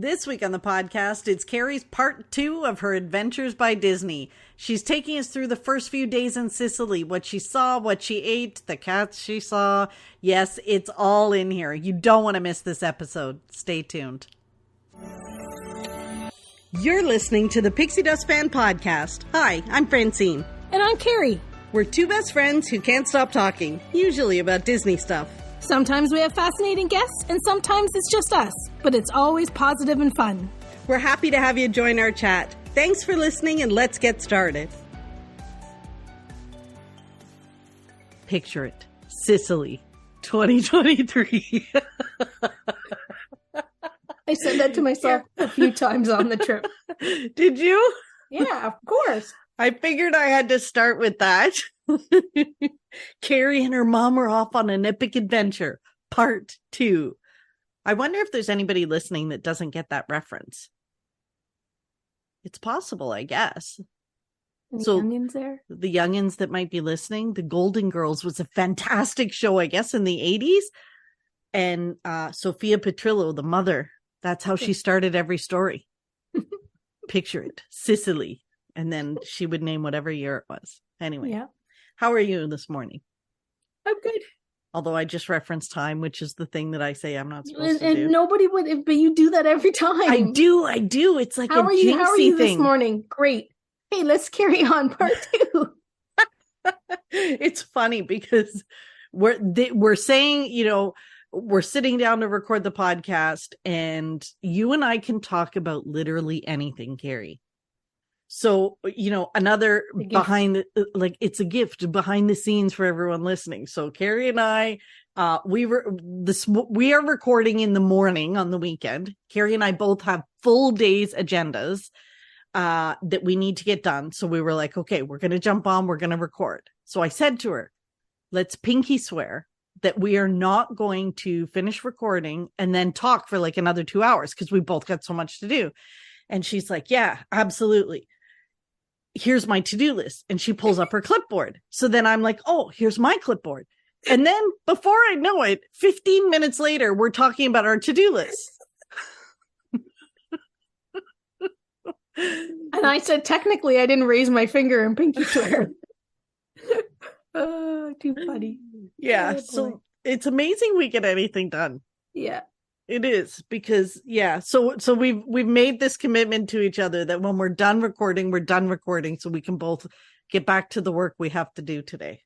This week on the podcast, it's Carrie's part 2 of her adventures by Disney. She's taking us through the first few days in Sicily, what she saw, what she ate, the cats she saw. Yes, it's all in here. You don't want to miss this episode. Stay tuned. You're listening to the Pixie Dust Fan Podcast. Hi, I'm Francine. And I'm Carrie. We're two best friends who can't stop talking, usually about Disney stuff. Sometimes we have fascinating guests, and sometimes it's just us, but it's always positive and fun. We're happy to have you join our chat. Thanks for listening, and let's get started. Picture it. Sicily, 2023. I said that to myself a few times on the trip. Did you? Yeah, of course. I figured I had to start with that. Carrie and her mom were off on an epic adventure, part 2. I wonder if there's anybody listening that doesn't get that reference. It's possible, I guess. The youngins there? The youngins that might be listening. The Golden Girls was a fantastic show, I guess, in the 80s. And Sophia Petrillo, the mother, that's how she started every story. Picture it. Sicily. And then she would name whatever year it was. Anyway, yeah. How are you this morning? I'm good. Although I just referenced time, which is the thing that I say I'm not supposed to do. And nobody would, but you do that every time. I do. It's like how a are you? How are you thing. this morning? Great. Hey, let's carry on part 2. It's funny because we're saying, we're sitting down to record the podcast, and you and I can talk about literally anything, Carrie. So, another behind, it's a gift behind the scenes for everyone listening. So Carrie and I, we are recording in the morning on the weekend. Carrie and I both have full days agendas, that we need to get done. So we were like, okay, we're going to jump on, we're going to record. So I said to her, let's pinky swear that we are not going to finish recording and then talk for like another 2 hours because we both got so much to do. And she's like, yeah, absolutely. Here's my to-do list. And she pulls up her clipboard. So then I'm like, oh, here's my clipboard. And then before I know it, 15 minutes later, we're talking about our to-do list. And I said, technically, I didn't raise my finger and pinky swear. Oh, too funny. Yeah. Oh, so it's amazing we get anything done. Yeah. It is because, yeah. So we've made this commitment to each other that when we're done recording, we're done recording so we can both get back to the work we have to do today.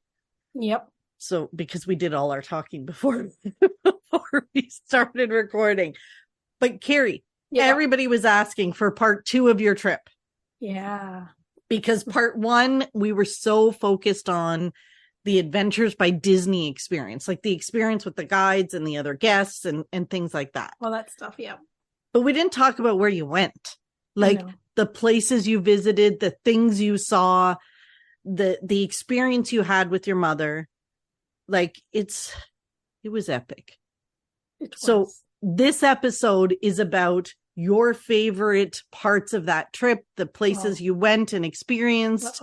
Yep. So because we did all our talking before we started recording. But Carrie, everybody was asking for part 2 of your trip. Yeah. Because part 1, we were so focused on the Adventures by Disney experience, like the experience with the guides and the other guests and things like that. Well, that stuff, yeah. But we didn't talk about where you went, like the places you visited, the things you saw, the experience you had with your mother. Like it was epic. So this episode is about your favorite parts of that trip, the places you went and experienced.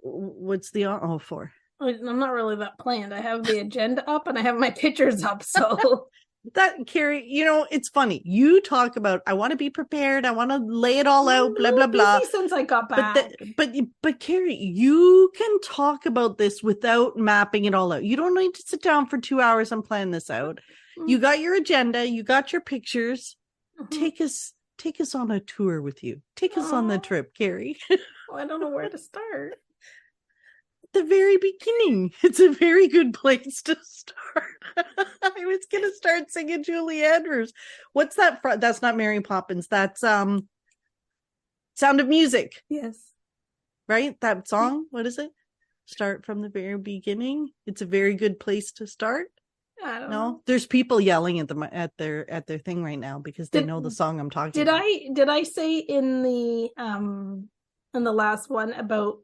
What's the for? I'm not really that planned. I have the agenda up and I have my pictures up. So that, Carrie, it's funny. You talk about, I want to be prepared. I want to lay it all out, blah, blah, blah. Since I got back. But Carrie, you can talk about this without mapping it all out. You don't need to sit down for 2 hours and plan this out. Mm-hmm. You got your agenda. You got your pictures. Mm-hmm. Take us on a tour with you. Take us on the trip, Carrie. Well, I don't know where to start. The very beginning. It's a very good place to start. I was gonna start singing Julie Andrews. What's that that's not Mary Poppins, that's Sound of Music. Yes. Right? That song? What is it? Start from the very beginning. It's a very good place to start. I don't know. There's people yelling at them at their thing right now because they know the song I'm talking about. Did I say in the last one about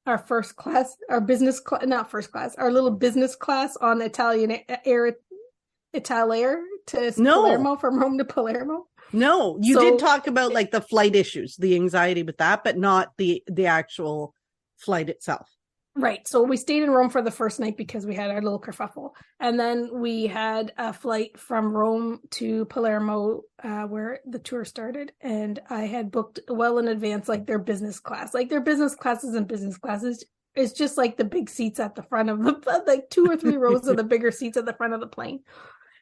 our first class, our business class, not first class, our little business class on Italian Air Italiair to Palermo, from Rome to Palermo? No, you did talk about like the flight issues, the anxiety with that, but not the actual flight itself. Right. So we stayed in Rome for the first night because we had our little kerfuffle. And then we had a flight from Rome to Palermo, where the tour started. And I had booked well in advance, like their business class. Like their business classes and business classes is just like the big seats at the front of the, like 2 or 3 rows of the bigger seats at the front of the plane.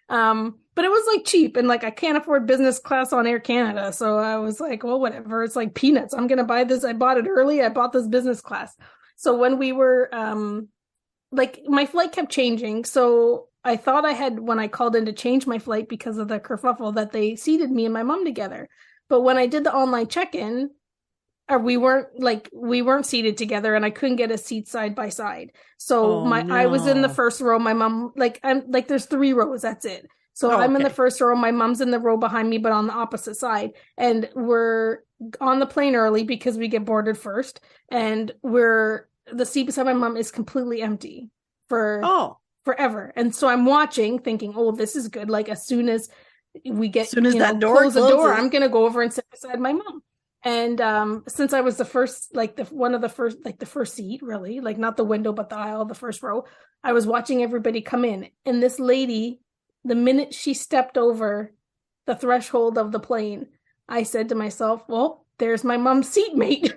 But it was like cheap, and like I can't afford business class on Air Canada. So I was like, well, whatever. It's like peanuts. I'm going to buy this. I bought it early. I bought this business class. So when we were, like my flight kept changing. So I thought I had, when I called in to change my flight because of the kerfuffle, that they seated me and my mom together. But when I did the online check-in, we weren't seated together, and I couldn't get a seat side by side. So I was in the first row. My mom, there's 3 rows. That's it. So I'm in the first row. My mom's in the row behind me, but on the opposite side. And we're on the plane early because we get boarded first. And the seat beside my mom is completely empty for forever. And so I'm watching, thinking, oh, this is good. Like as soon as that door close the door, I'm going to go over and sit beside my mom. And since I was the first, like the first seat, really, like not the window, but the aisle, the first row, I was watching everybody come in. And this lady, the minute she stepped over the threshold of the plane, I said to myself, well, there's my mom's seatmate.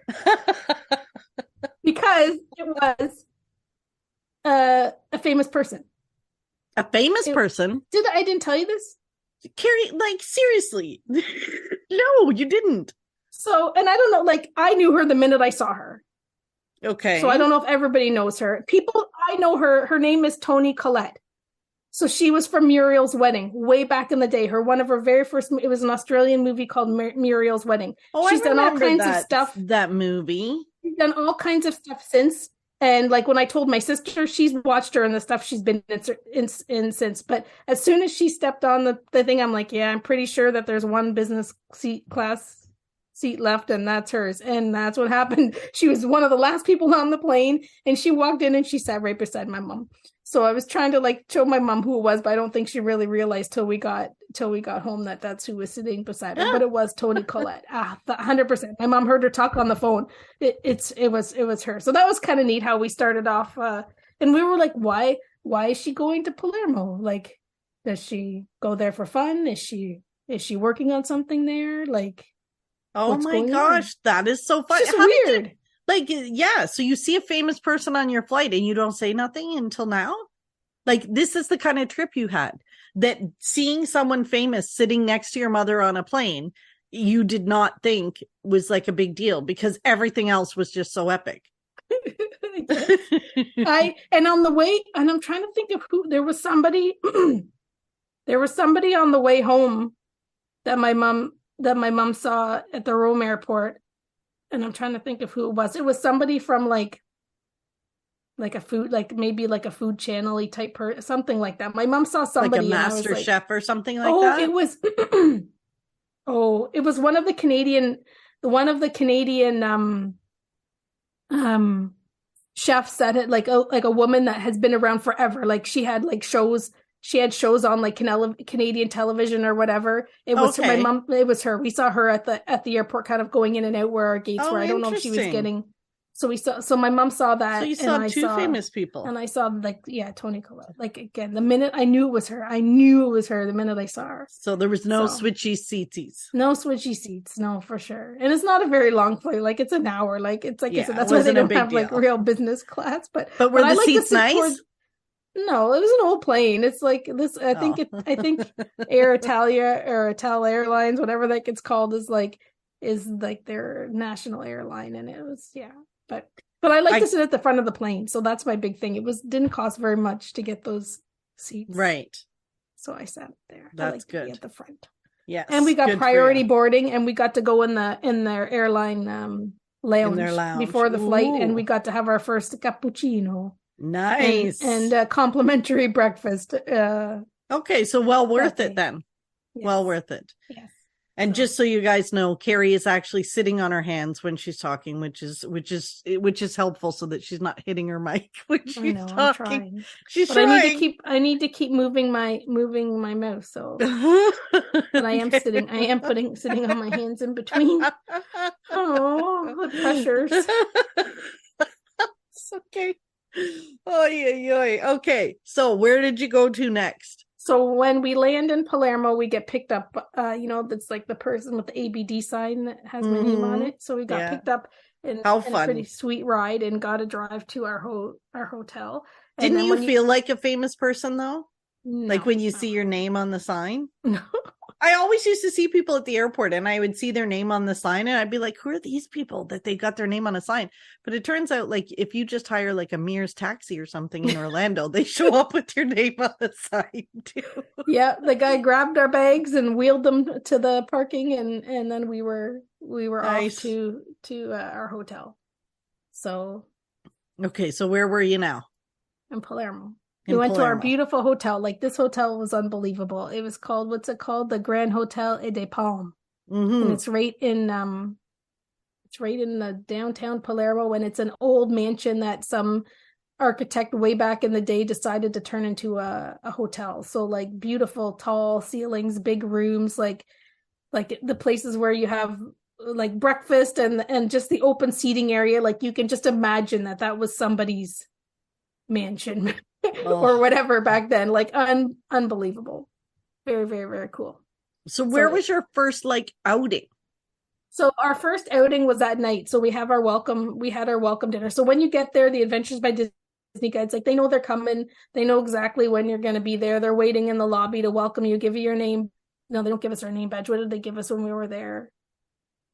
Because it was a famous person. A famous person? I didn't tell you this? Carrie, like, seriously. No, you didn't. So, and I don't know, like, I knew her the minute I saw her. Okay. So I don't know if everybody knows her. I know her. Her name is Toni Collette. So she was from Muriel's Wedding way back in the day. One of her very first, it was an Australian movie called Muriel's Wedding. Oh, she's done all kinds of stuff. That movie. She's done all kinds of stuff since. And like when I told my sister, she's watched her and the stuff she's been in since. But as soon as she stepped on the thing, I'm like, yeah, I'm pretty sure that there's one business class seat left and that's hers. And that's what happened. She was one of the last people on the plane, and she walked in and she sat right beside my mom. So I was trying to like show my mom who it was, but I don't think she really realized till we got home that that's who was sitting beside her. But it was Toni Collette. 100%. My mom heard her talk on the phone. It was her. So that was kind of neat how we started off. And we were like, why is she going to Palermo? Like, does she go there for fun? Is she working on something there? Like, oh my gosh, that is so funny. It's just weird. Like, yeah, so you see a famous person on your flight and you don't say nothing until now? Like, this is the kind of trip you had, that seeing someone famous sitting next to your mother on a plane, you did not think was like a big deal because everything else was just so epic. And on the way, and I'm trying to think of who, there was somebody on the way home that my mom saw at the Rome airport. And I'm trying to think of who it was. It was somebody from like a food, like maybe like a food channel-y type person, something like that. My mom saw somebody, like a master chef or something like that. It was, it was one of the Canadian chefs that had like a woman that has been around forever. Like she had like shows. She had shows on like Canadian television or whatever. It was my mom. It was her. We saw her at the airport, kind of going in and out where our gates were. I don't know if she was getting. So my mom saw that. So you saw two famous people. And I saw Toni Collette. Like again, the minute I knew it was her, the minute I saw her. So there was no switchy seaties. No switchy seats. No, for sure. And it's not a very long flight. Like it's an hour. Like it's like I said, that's why they don't have like real business class. But were the seats nice? No, it was an old plane. It's like this. I think Air Italia or Ital Airlines, whatever that gets called, is like their national airline, and it was But I like to sit at the front of the plane, so that's my big thing. It didn't cost very much to get those seats, right? So I sat there. That's good. At the front, yes. And we got priority boarding, and we got to go in their airline lounge before the flight, and we got to have our first cappuccino. Nice. And complimentary breakfast. Okay, so well worth it then. Yes. Well worth it. Yes. And just so you guys know, Carrie is actually sitting on her hands when she's talking, which is helpful so that she's not hitting her mic when she's talking. I'm trying. She's trying. I need to keep moving my mouse. So, but I am sitting on my hands in between. Oh, the pressures. Okay. Oh yeah. Okay. So where did you go to next? So when we land in Palermo, we get picked up. That's like the person with the ABD sign that has my name on Mm-hmm. it. So we got Yeah. picked up How in a pretty fun. sweet ride and got to drive to our hotel. And Didn't then you when you feel like a famous person though? Like no, when you see your name on the sign? no. I always used to see people at the airport and I would see their name on the sign and I'd be like, who are these people that they got their name on a sign? But it turns out like if you just hire like a Mears taxi or something in Orlando, they show up with your name on the sign too. Yeah, the guy grabbed our bags and wheeled them to the parking, and then we were off Nice. to our hotel. So Okay, so where were you now? in Palermo. We In went to our Palermo. beautiful hotel. Like this hotel was unbelievable. It was called, what's it called? The Grand Hotel et des Palmes. And Mm-hmm. it's right in the downtown Palermo, and it's an old mansion that some architect way back in the day decided to turn into a hotel. So like beautiful tall ceilings, big rooms, like the places where you have like breakfast and just the open seating area. Like you can just imagine that was somebody's mansion or Oh. whatever back then. Like unbelievable. Very, very, very cool. So where So was your first like outing? so our first outing was that night. So we had our welcome dinner. So when you get there, the Adventures by Disney Guides, like they know they're coming. They know exactly when you're going to be there. They're waiting in the lobby to welcome you, give you your name. No, they don't give us our name badge. What did they give us when we were there?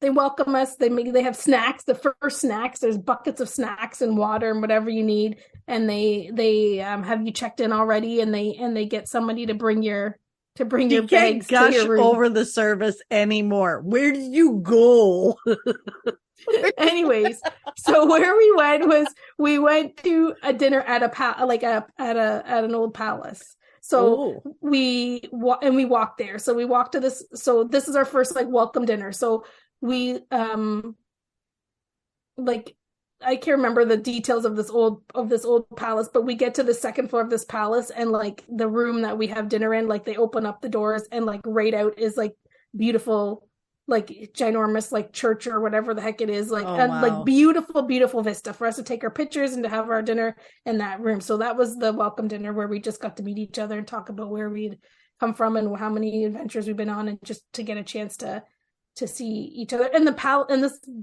They welcome us. They have snacks. The first snacks. There's buckets of snacks and water and whatever you need. And they have you checked in already. And they get somebody to bring your You can't bags to gush your room. over the service anymore. Where did you go? Anyways, so where we went was we went to a dinner at at an old palace. So Oh, we walked there. So we walked to this. So this is our first like welcome dinner. So we like I can't remember the details of this old palace, but we get to the second floor of this palace and like the room that we have dinner in, like they open up the doors and like right out is like beautiful, like ginormous like church or whatever the heck it is, like oh like wow. beautiful vista for us to take our pictures and to have our dinner in that room. So that was the welcome dinner where we just got to meet each other and talk about where we'd come from and how many adventures we've been on, and just to get a chance to see each other. And the palace and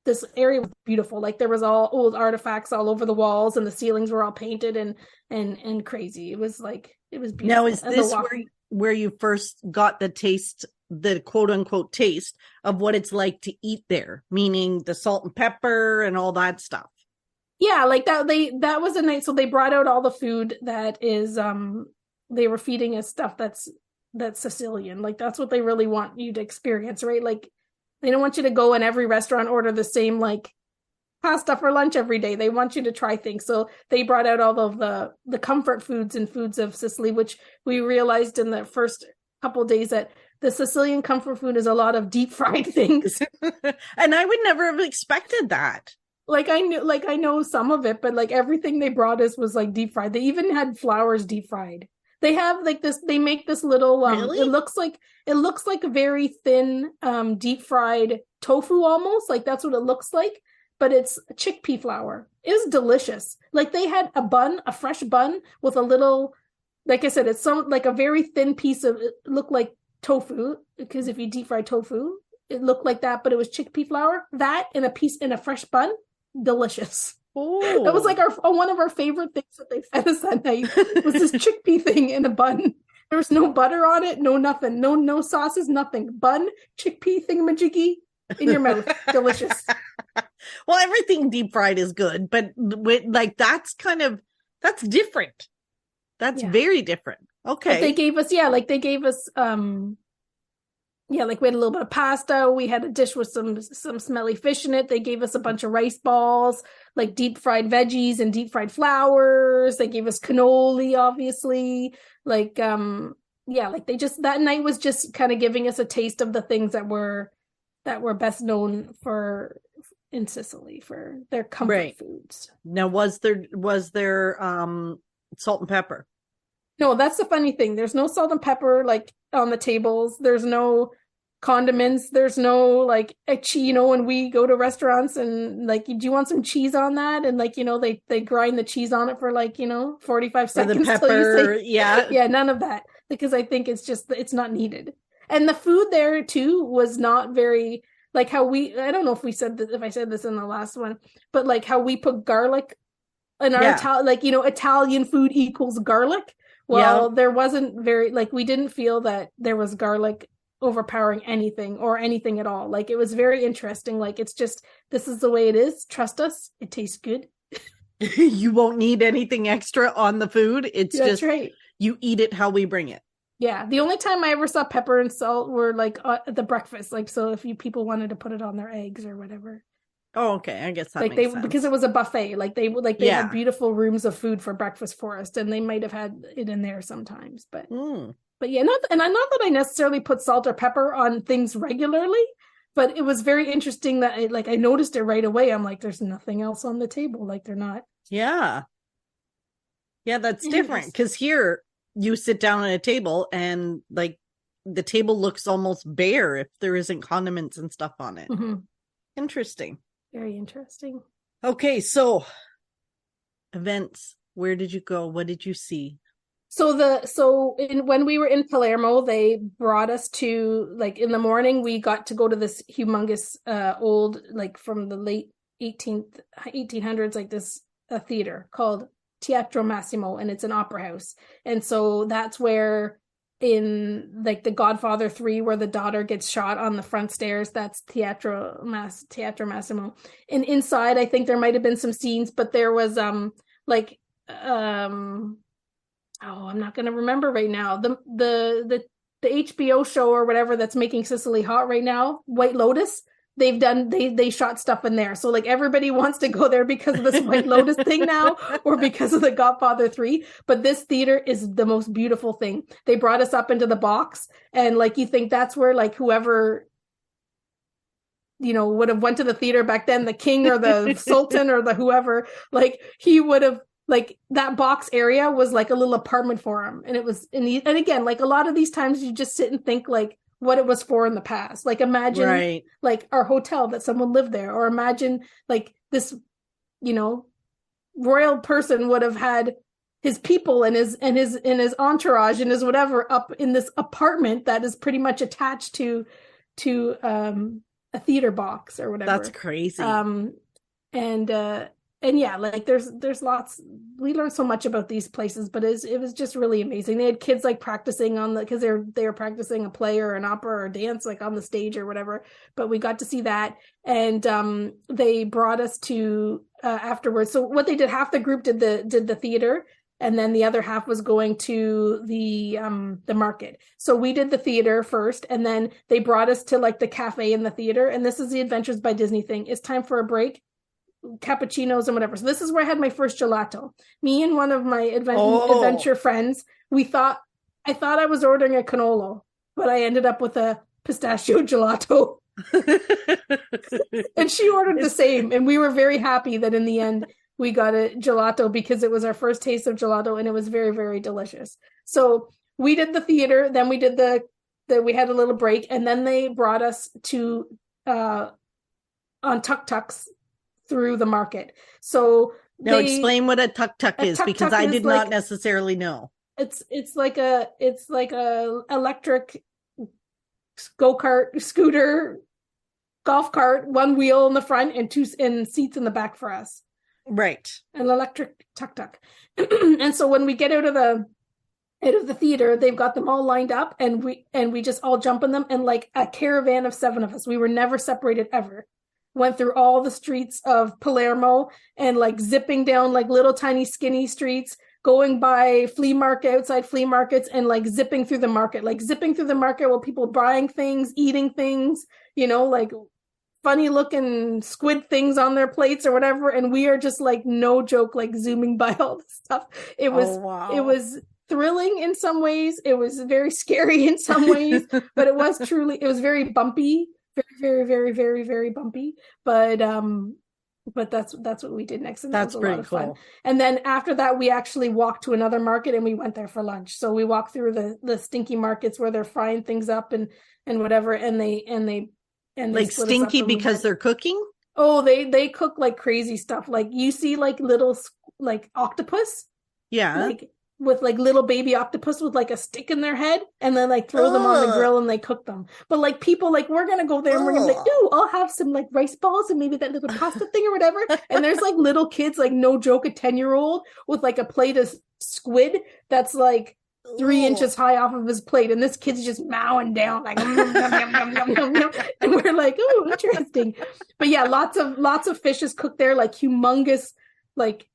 this area was beautiful. Like there was all old artifacts all over the walls, and the ceilings were all painted and crazy. It was Now beautiful. is And the this walk. where you first got the taste, the quote unquote taste of what it's like to eat there, meaning the salt and pepper and all that stuff? Yeah, like that was a night. So they brought out all the food that is they were feeding us stuff that's Sicilian. Like that's what they really want you to experience, right? Like they don't want you to go in every restaurant order the same like pasta for lunch every day. They want you to try things. So they brought out all of the comfort foods and foods of Sicily, which we realized in the first couple of days that the Sicilian comfort food is a lot of deep fried things. And I would never have expected that. Like I know some of it, but like everything they brought us was like deep fried. They even had flowers deep fried. They have like this, they make this little Really? it looks like a very thin deep fried tofu almost. Like that's what it looks like, but it's chickpea flour. It was delicious. Like they had a fresh bun with a little, like I said, it's some like a very thin piece of, it looked like tofu, because if you deep fry tofu, it looked like that, but it was chickpea flour. That in a piece in a fresh bun, delicious. That was Oh. like our one of our favorite things that they fed us that night was this chickpea thing in a bun. There was no butter on it, no nothing, no sauces, nothing. Bun, chickpea thingamajiggy in your mouth, delicious. Well, everything deep fried is good, but like that's different. That's Yeah, very different. but Okay. they gave us yeah, like we had a little bit of pasta. We had a dish with some smelly fish in it. They gave us a bunch of rice balls, like deep fried veggies and deep fried flowers. They gave us cannoli, obviously. Like yeah, like they just that night was just kind of giving us a taste of the things that were best known for in Sicily for their comfort Right. foods. Now was there salt and pepper? No, that's the funny thing. There's no salt and pepper like on the tables. There's no condiments. There's no like when we go to restaurants and like, do you want some cheese on that? And like, they grind the cheese on it for like, 45 Or the seconds till you pepper. say, Yeah. yeah, none of that. Because I think it's not needed. And the food there too was not very like how I don't know if I said this in the last one, but like how we put garlic in our Italian food equals garlic. Yeah. Well, there wasn't very like we didn't feel that there was garlic overpowering anything or anything at all. Like it was very interesting. Like it's just this is the way it is. Trust us, it tastes good. You won't need anything extra on the food. It's That's just right. You eat it how we bring it. Yeah, the only time I ever saw pepper and salt were like at the breakfast. Like so, if people wanted to put it on their eggs or whatever. Oh, okay. I guess that like makes sense. Because it was a buffet. Like they had beautiful rooms of food for breakfast for us, and they might have had it in there sometimes. But yeah, not that I necessarily put salt or pepper on things regularly, but it was very interesting that I noticed it right away. I'm like, there's nothing else on the table. Like they're not. Yeah, that's different because here you sit down at a table and like the table looks almost bare if there isn't condiments and stuff on it. Mm-hmm. Interesting. Very interesting. Okay, so events. Where did you go? What did you see? When we were in Palermo, they brought us to like in the morning. We got to go to this humongous old like from the late 1800s like this theater called Teatro Massimo, and it's an opera house. And so that's where in like the Godfather 3 where the daughter gets shot on the front stairs, that's Teatro Massimo. And inside I think there might have been some scenes, but there was I'm not going to remember right now. The HBO show or whatever that's making Sicily hot right now, White Lotus, they shot stuff in there. So like everybody wants to go there because of this White Lotus thing now or because of the Godfather 3. But this theater is the most beautiful thing. They brought us up into the box and like you think that's where like whoever would have went to the theater back then, the king or the sultan or the whoever, like he would have like that box area was like a little apartment for him. And it was, and again, like a lot of these times you just sit and think like what it was for in the past. Like imagine like our hotel that someone lived there, or imagine like this, royal person would have had his people and his entourage and his whatever up in this apartment that is pretty much attached to a theater box or whatever. That's crazy. And yeah, like there's lots. We learned so much about these places, but it was just really amazing. They had kids like practicing because they were practicing a play or an opera or dance like on the stage or whatever. But we got to see that, and they brought us to afterwards. So what they did, half the group did the theater, and then the other half was going to the market. So we did the theater first, and then they brought us to like the cafe in the theater. And this is the Adventures by Disney thing. It's time for a break. Cappuccinos and whatever. So this is where I had my first gelato. Me and one of my adventure friends, I thought I was ordering a cannolo, but I ended up with a pistachio gelato. And she ordered the same, and we were very happy that in the end we got a gelato because it was our first taste of gelato, and it was very, very delicious. So we did the theater, then we did we had a little break, and then they brought us to on tuk-tuks through the market. So now explain what a tuk-tuk is, because I did not necessarily know. It's like a electric go-kart, scooter, golf cart, one wheel in the front and two seats in the back for us. Right. An electric tuk-tuk. And so when we get out of the theater, they've got them all lined up, and we just all jump in them, and like a caravan of 7 of us. We were never separated ever. Went through all the streets of Palermo and like zipping down like little tiny skinny streets, going by outside flea markets, and like zipping through the market while people buying things, eating things, like funny looking squid things on their plates or whatever. And we are just like, no joke, like zooming by all this stuff. It was thrilling in some ways. It was very scary in some ways, but it was very bumpy. Very, very, very, very bumpy, but that's what we did next, and that's that was a lot of fun. Cool. And then after that, we actually walked to another market, and we went there for lunch. So we walked through the stinky markets where they're frying things up, and and whatever, and they Like split us up stinky and we because had, they're cooking? oh, they cook like crazy stuff. Like you see like little like octopus, Yeah. like with like little baby octopus with like a stick in their head, and then like throw them on the Ugh. grill and they cook them. But like people like, we're gonna go there and we're gonna be like, Ugh. ooh, I'll have some like rice balls and maybe that little pasta thing or whatever. And there's like little kids, like no joke, a 10-year-old with like a plate of squid that's like 3 inches high off of his plate, and this kid's just mowing down like yum, yum, yum, yum, yum, yum, yum. And we're like, oh, interesting. But yeah, lots of fish is cooked there, like humongous like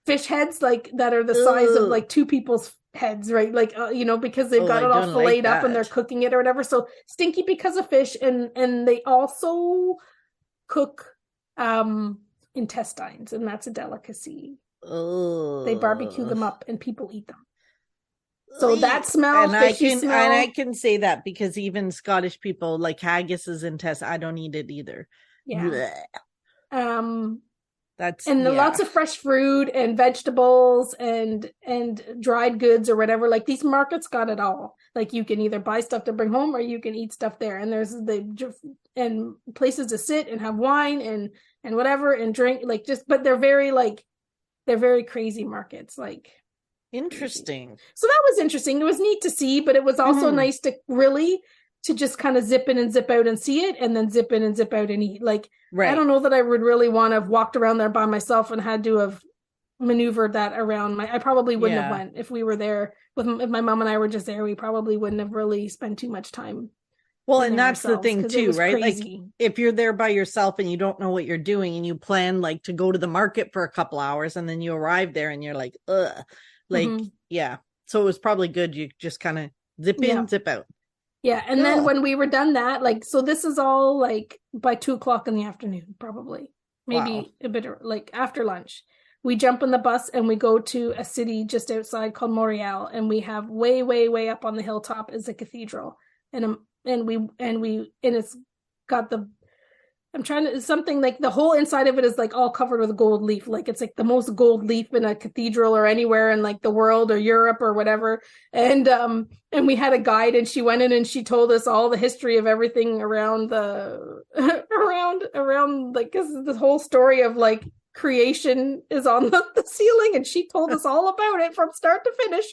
fish heads, like that are the size of Ugh. like two people's heads, right? Like because they've Oh, got I it all don't like filleted up and they're that. cooking it or whatever. So stinky because of fish, and they also cook intestines, and that's a delicacy. They barbecue Ugh. them up and people eat them. So that smell, And fishy I smell. can say that because even Scottish people like haggis's and test, I don't eat it either. Yeah. Blech. Um That's and yeah. lots of fresh fruit and vegetables and dried goods or whatever. Like these markets got it all. Like you can either buy stuff to bring home or you can eat stuff there, and there's the and places to sit and have wine and whatever and drink, like just, but they're very crazy markets, like crazy. Interesting. So that was interesting. It was neat to see, but it was also Mhm. nice to just kind of zip in and zip out and see it, and then zip in and zip out and eat. Like, I Right. don't know that I would really want to have walked around there by myself and had to have maneuvered that around I probably wouldn't have Yeah. went if we were there with, if my mom and I were just there, we probably wouldn't have really spent too much time Well, in and there that's the ourselves thing because it too, was right? Like crazy. if you're there by yourself and you don't know what you're doing and you plan like to go to the market for a couple hours and then you arrive there and you're like, ugh. Like, Mm-hmm. yeah. So it was probably good. You just kind of zip Yeah. in, zip out. Yeah. And then Ugh. when we were done that, like, so this is all like by 2 o'clock in the afternoon, probably, Wow. maybe a bit like after lunch. We jump in the bus and we go to a city just outside called Montreal, and we have way, way, way up on the hilltop is a cathedral, and it's got the, I'm trying to, something like the whole inside of it is like all covered with gold leaf. Like it's like the most gold leaf in a cathedral or anywhere in like the world or Europe or whatever. And we had a guide, and she went in and she told us all the history of everything around the around like, cause the whole story of like creation is on the ceiling, and she told us all about it from start to finish.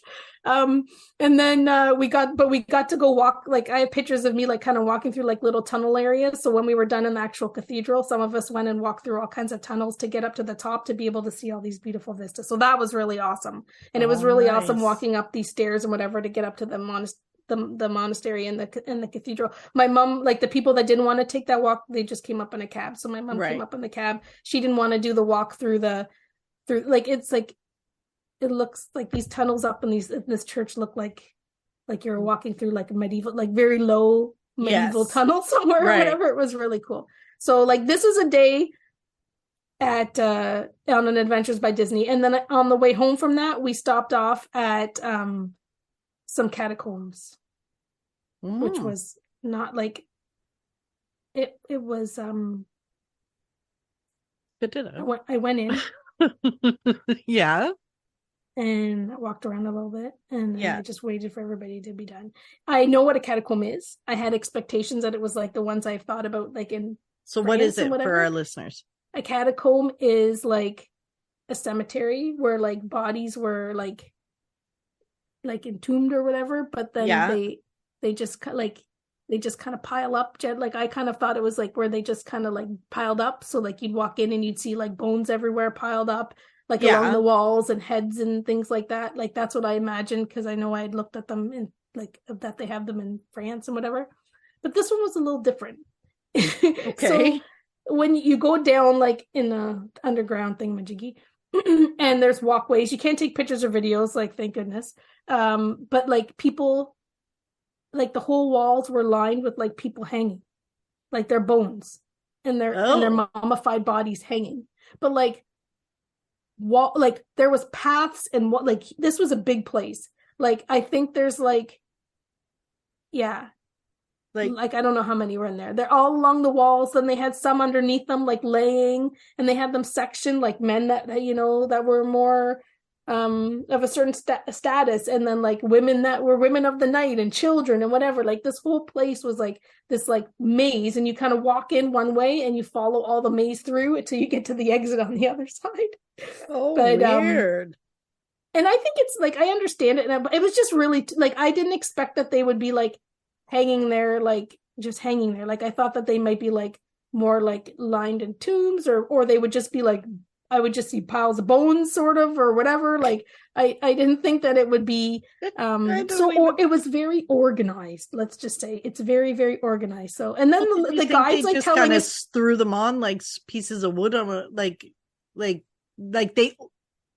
And then we got to go walk, like I have pictures of me like kind of walking through like little tunnel areas. So when we were done in the actual cathedral, some of us went and walked through all kinds of tunnels to get up to the top to be able to see all these beautiful vistas. So that was really awesome. And it was Oh, really awesome nice. walking up these stairs and whatever to get up to the monastery and the cathedral. My mom, like the people that didn't want to take that walk, they just came up in a cab. So my mom came Right. up in the cab. She didn't want to do the walk through like, it's like, it looks like these tunnels up in this church look like you're walking through like a medieval, like very low medieval Yes. tunnel somewhere or Right. whatever. It was really cool. So like this is a day at on an Adventures by Disney, and then on the way home from that we stopped off at some catacombs, which Mm. was not like it was Spit it I went in out. Yeah. and walked around a little bit, and then Yeah. I just waited for everybody to be done. I know what a catacomb is. I had expectations that it was like the ones I've thought about like in So what is France and it for our whatever. listeners? A catacomb is like a cemetery where like bodies were like entombed or whatever, but then Yeah. they just like they just kind of pile up. Like I kind of thought it was like where they just kind of like piled up. So like you'd walk in and you'd see like bones everywhere piled up, like along Yeah. the walls and heads and things like that. Like that's what I imagined, because I know I had looked at them in like that they have them in France and whatever. But this one was a little different. So Okay. when you go down like in a underground thingamajiggy, and there's walkways, you can't take pictures or videos, like thank goodness. But like people, like the whole walls were lined with like people hanging, like their bones and their Oh. mummified bodies hanging. But like like there was paths, and what, like this was a big place. Like I think there's like, yeah, Like like I don't know how many were in there. They're all along the walls. Then they had some underneath them, like laying, and they had them sectioned, like men that that were more. of a certain status, and then like women that were women of the night and children and whatever. Like this whole place was like this like maze, and you kind of walk in one way and you follow all the maze through until you get to the exit on the other side. Oh, But weird. and I think it's like I understand it, and it was just really like I didn't expect that they would be like hanging there, like just hanging there. Like I thought that they might be like more like lined in tombs, or they would just be like I would just see piles of bones, sort of, or whatever. Like I didn't think that it would be it was very organized. Let's just say it's very, very organized. So, and then the guys like just telling kind of us threw them on like pieces of wood on like they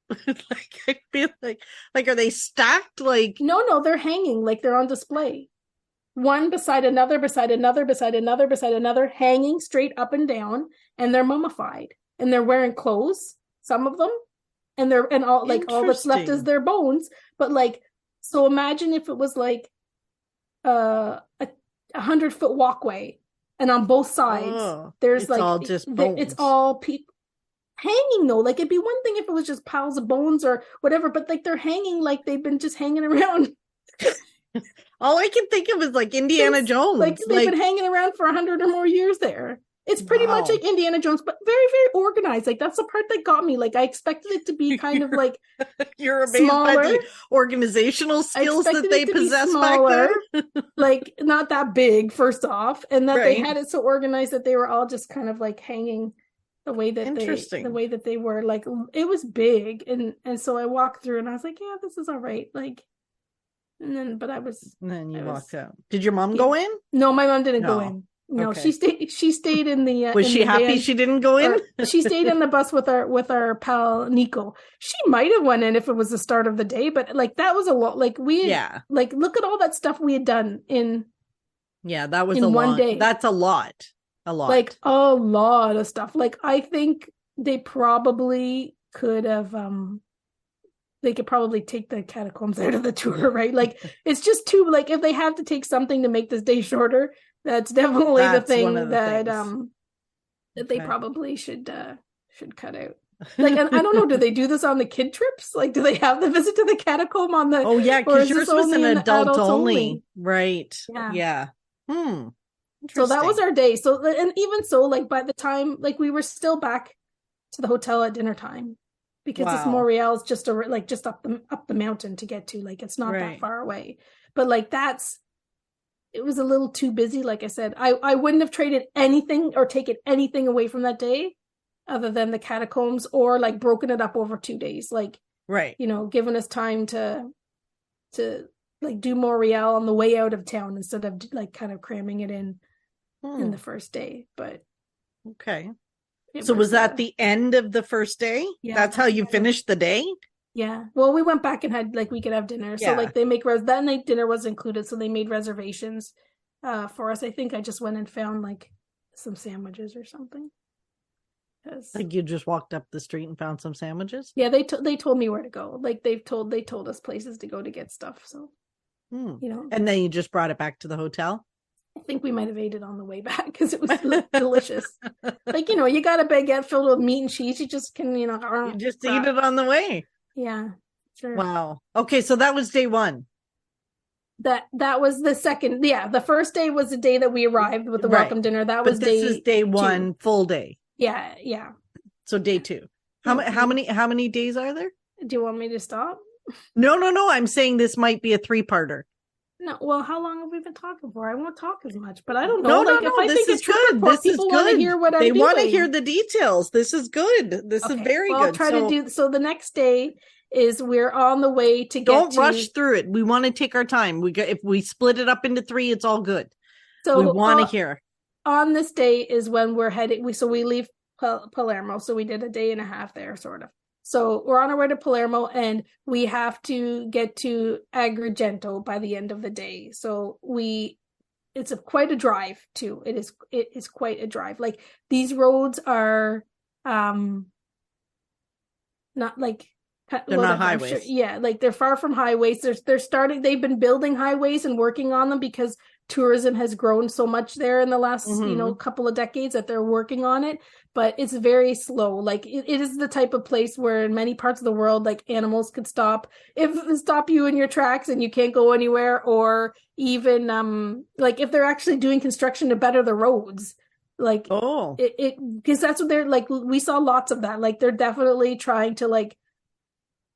like I feel like are they stacked like no, they're hanging, like they're on display. One beside another, beside another, beside another, beside another, hanging straight up and down, and they're mummified. And they're wearing clothes, some of them, and all that's left is their bones. But like, so imagine if it was like a 100-foot walkway, and on both sides there's it's like all just bones. It's all people hanging though. Like it'd be one thing if it was just piles of bones or whatever, but like they're hanging like they've been just hanging around. All I can think of is like Indiana Jones. Like they've been hanging around for 100 or more years there. It's pretty much like Indiana Jones, but very, very organized. Like that's the part that got me. Like I expected it to be kind of like you're amazed smaller. By the organizational skills that they possess back there. Like not that big, first off, and that they had it so organized that they were all just kind of like hanging the way that they were. Like it was big, and so I walked through and I was like, yeah, this is all right. Like, and then you walked out. Did your mom go in? No, my mom didn't go in. No, okay. She stayed in the was she happy van. She didn't go in? She stayed in the bus with our pal Nico. She might have went in if it was the start of the day, but like that was a lot. Like like look at all that stuff we had done in that was in one day. That's a lot like a lot of stuff. Like I think they probably could have they could probably take the catacombs out of the tour, right? Like it's just too like if they have to take something to make this day shorter, that's definitely the thing that they probably should cut out. Like, and I don't know, do they do this on the kid trips? Like, do they have the visit to the catacomb on the? Oh yeah, because yours was an adult only, right? Yeah. So that was our day. So, and even so, like by the time, like we were still back to the hotel at dinner time, because this Montreal's just just up the mountain to get to. Like it's not that far away, but like it was a little too busy. Like I said, I wouldn't have traded anything or taken anything away from that day other than the catacombs, or like broken it up over 2 days. Like, giving us time to like do Montreal on the way out of town instead of like kind of cramming it in the first day. But okay. So was that the end of the first day? Yeah, that's how you finished the day? Yeah. Well, we went back and had like we could have dinner. So like they make that night dinner was included, so they made reservations for us. I think I just went and found like some sandwiches or something. Like you just walked up the street and found some sandwiches? Yeah, they told me where to go. Like they told us places to go to get stuff. So and then you just brought it back to the hotel? I think we might have ate it on the way back because it was delicious. Like, you got a baguette filled with meat and cheese. You just can, you just eat it on the way. Yeah, sure. Wow. Okay, so that was day one. That was the second. Yeah, the first day was the day that we arrived with the welcome dinner. That was this is day one, 2. Full day. Yeah. So day 2. How many days are there? Do you want me to stop? No. I'm saying this might be a 3-parter. No, well, how long have we been talking for? I won't talk as much, but I don't know. No, if I think it's good. This is good. Want to hear what they want to hear the details. This is good. This is very good. I'll try to do. So the next day is we're on the way to get. Don't rush through it. We want to take our time. If we split it up into 3, it's all good. So we want to hear. On this day is when we're heading. We leave Palermo. So we did a day and a half there, sort of. So we're on our way to Palermo, and we have to get to Agrigento by the end of the day. So it's quite a drive too. It is quite a drive. Like these roads are not like they're not highways. Yeah, like they're far from highways. They've been building highways and working on them because tourism has grown so much there in the last, Mm-hmm. couple of decades that they're working on it, but it's very slow. Like it is the type of place where in many parts of the world, like animals could stop you in your tracks and you can't go anywhere, or even like if they're actually doing construction to better the roads, like Oh, it because that's what they're like. We saw lots of that. Like they're definitely trying to like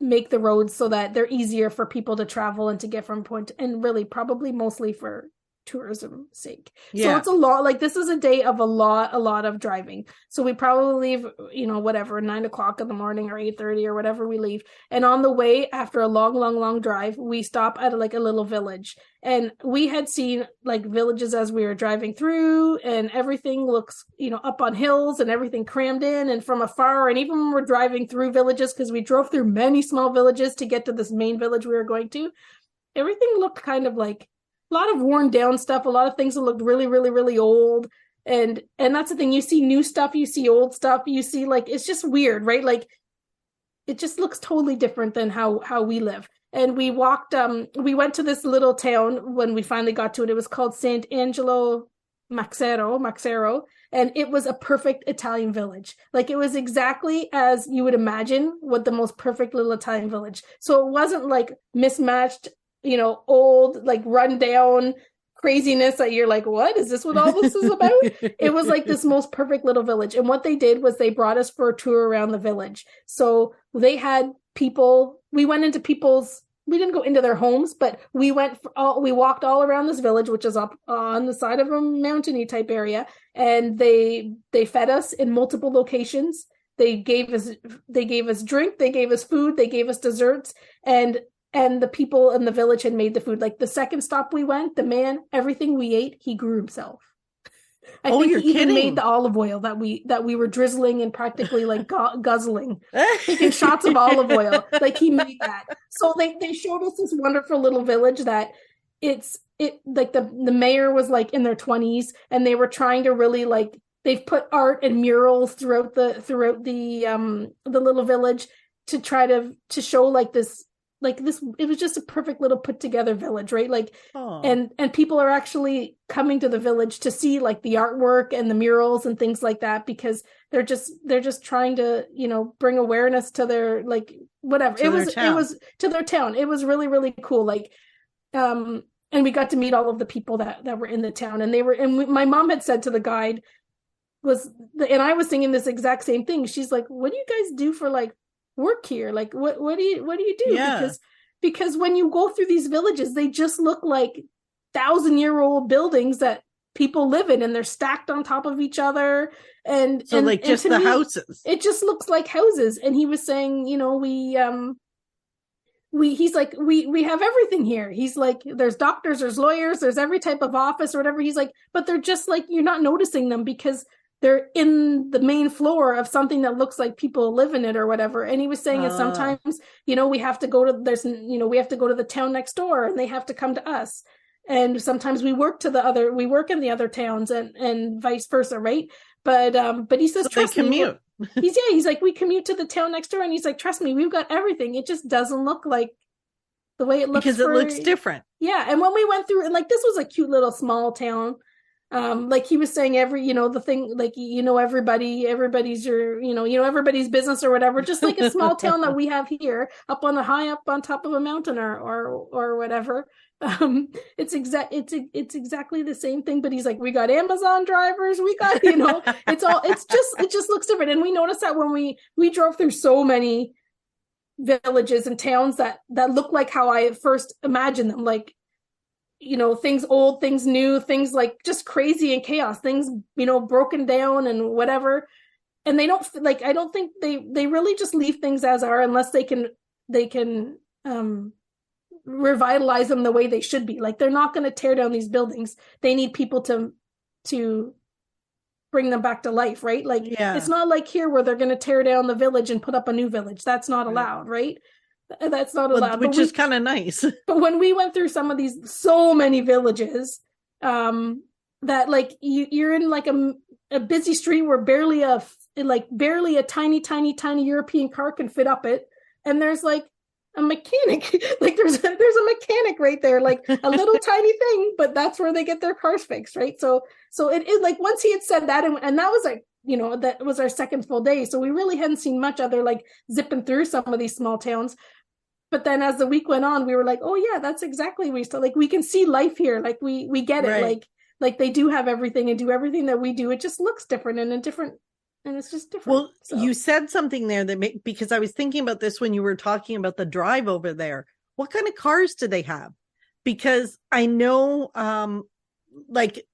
make the roads so that they're easier for people to travel and to get from point, and really probably mostly for tourism sake. So yeah. it's a lot, like this is a day of a lot of driving. So we probably leave, whatever, 9 o'clock in the morning or 8:30 or whatever we leave. And on the way, after a long drive, we stop at like a little village. And we had seen like villages as we were driving through, and everything looks, up on hills and everything crammed in and from afar. And even when we're driving through villages, because we drove through many small villages to get to this main village we were going to, everything looked kind of like a lot of worn down stuff, a lot of things that looked really, really, really old. And that's the thing. You see new stuff, you see old stuff, you see like it's just weird, right? Like it just looks totally different than how we live. And we went to this little town when we finally got to it. It was called Sant Angelo Maxero, and it was a perfect Italian village. Like it was exactly as you would imagine what the most perfect little Italian village. So it wasn't like mismatched, old, like run down craziness that you're like, what is this, what all this is about? It was like this most perfect little village. And what they did was they brought us for a tour around the village. So they had people, we didn't go into their homes, but we walked all around this village, which is up on the side of a mountainy type area. And they fed us in multiple locations. They gave us drink, they gave us food, they gave us desserts, and the people in the village had made the food. Like the second stop we went, the man, everything we ate, he grew himself. I think You're he even kidding. made the olive oil that we were drizzling and practically like guzzling, taking shots of olive oil. Like he made that. So they showed us this wonderful little village that it like the mayor was like in their 20s, and they were trying to really like, they've put art and murals throughout the little village to try to show like this, it was just a perfect little put together village, right? Like, and people are actually coming to the village to see like the artwork and the murals and things like that, because they're just trying to, bring awareness to their, like, whatever. It was to their town. It was really, really cool. Like, and we got to meet all of the people that were in the town, and my mom had said to the guide and I was thinking this exact same thing. She's like, what do you guys do for like work here? Like what do you do? Yeah. Because when you go through these villages, they just look like 1,000-year-old buildings that people live in, and they're stacked on top of each other, and so like just the houses. It just looks like houses. And he was saying, he's like, we have everything here. He's like, there's doctors, there's lawyers, there's every type of office or whatever. He's like, but they're just like, you're not noticing them because they're in the main floor of something that looks like people live in it or whatever. And he was saying that sometimes, we have to go to the town next door, and they have to come to us. And sometimes we work in the other towns, and vice versa. Right. But he says, so trust they commute. me. He's like, we commute to the town next door. And he's like, trust me, we've got everything. It just doesn't look like the way it looks. Because it looks different. Yeah. And when we went through, and like, this was a cute little small town. Like he was saying, the thing, like, everybody's your, everybody's business or whatever, just like a small town that we have here up on top of a mountain or whatever. It's exactly the same thing, but he's like, we got Amazon drivers, we got, it just looks different. And we noticed that when we drove through so many villages and towns that look like how I first imagined them, like, things old, things new, things like just crazy and chaos, things, broken down and whatever. And they don't like, I don't think they really just leave things as are, unless they can revitalize them the way they should be. Like, they're not going to tear down these buildings. They need people to bring them back to life, right? Like, It's not like here where they're going to tear down the village and put up a new village. That's not allowed, right? That's not allowed, which is kind of nice. But when we went through some of these, so many villages, that like you're in like a busy street where barely a tiny European car can fit up it, and there's like a mechanic. Like there's a mechanic right there, like a little tiny thing, but that's where they get their cars fixed, right? So it like once he had said that, and that was like, that was our second full day, so we really hadn't seen much other like zipping through some of these small towns. But then as the week went on, we were like, oh yeah, that's exactly we still like, we can see life here, like we get it, Right. like they do have everything and do everything that we do. It just looks different and it's just different. Well, you said something there that because I was thinking about this when you were talking about the drive over there. What kind of cars do they have? Because I know, like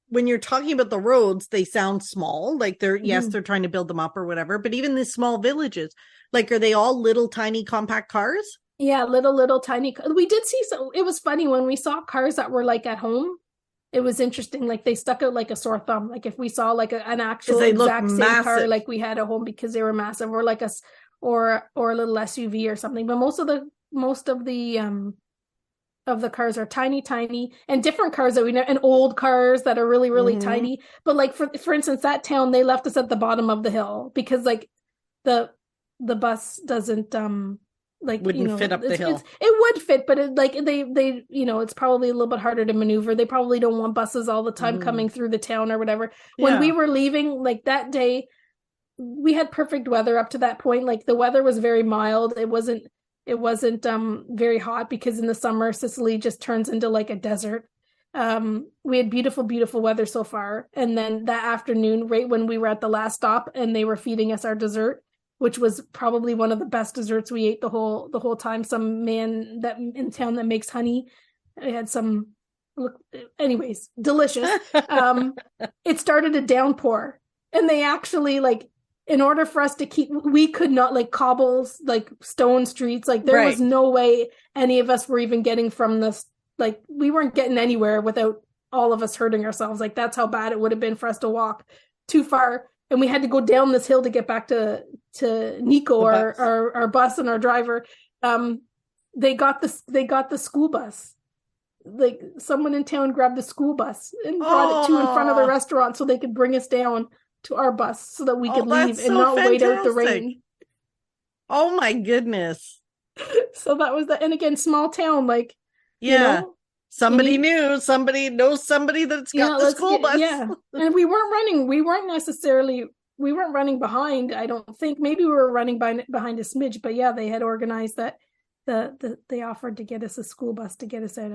when you're talking about the roads, they sound small. Like yes, they're trying to build them up or whatever. But even the small villages, like, are they all little tiny compact cars? Yeah, little tiny. We did see, so it was funny when we saw cars that were like at home. It was interesting. Like they stuck out like a sore thumb. Like if we saw like an actual exact same car like we had at home, because they were massive, or like or a little SUV or something. But most of the cars are tiny, and different cars that we know, and old cars that are really tiny. But like for instance, that town, they left us at the bottom of the hill because like the bus doesn't like wouldn't fit up the hill. It would fit, but it, like they it's probably a little bit harder to maneuver. They probably don't want buses all the time coming through the town or whatever. When we were leaving, like that day, we had perfect weather up to that point. Like the weather was very mild. It wasn't very hot, because in the summer Sicily just turns into like a desert. We had beautiful weather so far, and then that afternoon, right when we were at the last stop and they were feeding us our dessert, which was probably one of the best desserts we ate the whole time. Some man that in town that makes honey. I had some, anyways, delicious. It started a downpour, and they actually, like, in order for us to we could not, like, cobbles, like stone streets, like there was no way any of us were even getting from this, like we weren't getting anywhere without all of us hurting ourselves. Like that's how bad it would have been for us to walk too far. And we had to go down this hill to get back to Nico, our bus, and our driver. They got the school bus. Like someone in town grabbed the school bus and brought it to in front of the restaurant so they could bring us down to our bus so that we could leave and not wait out the rain. Oh my goodness. So that was and again, small town, like, somebody knows somebody that's got the school bus. Yeah. And we weren't running behind, I don't think. Maybe we were running behind a smidge, but yeah, they had organized that they offered to get us a school bus to get us out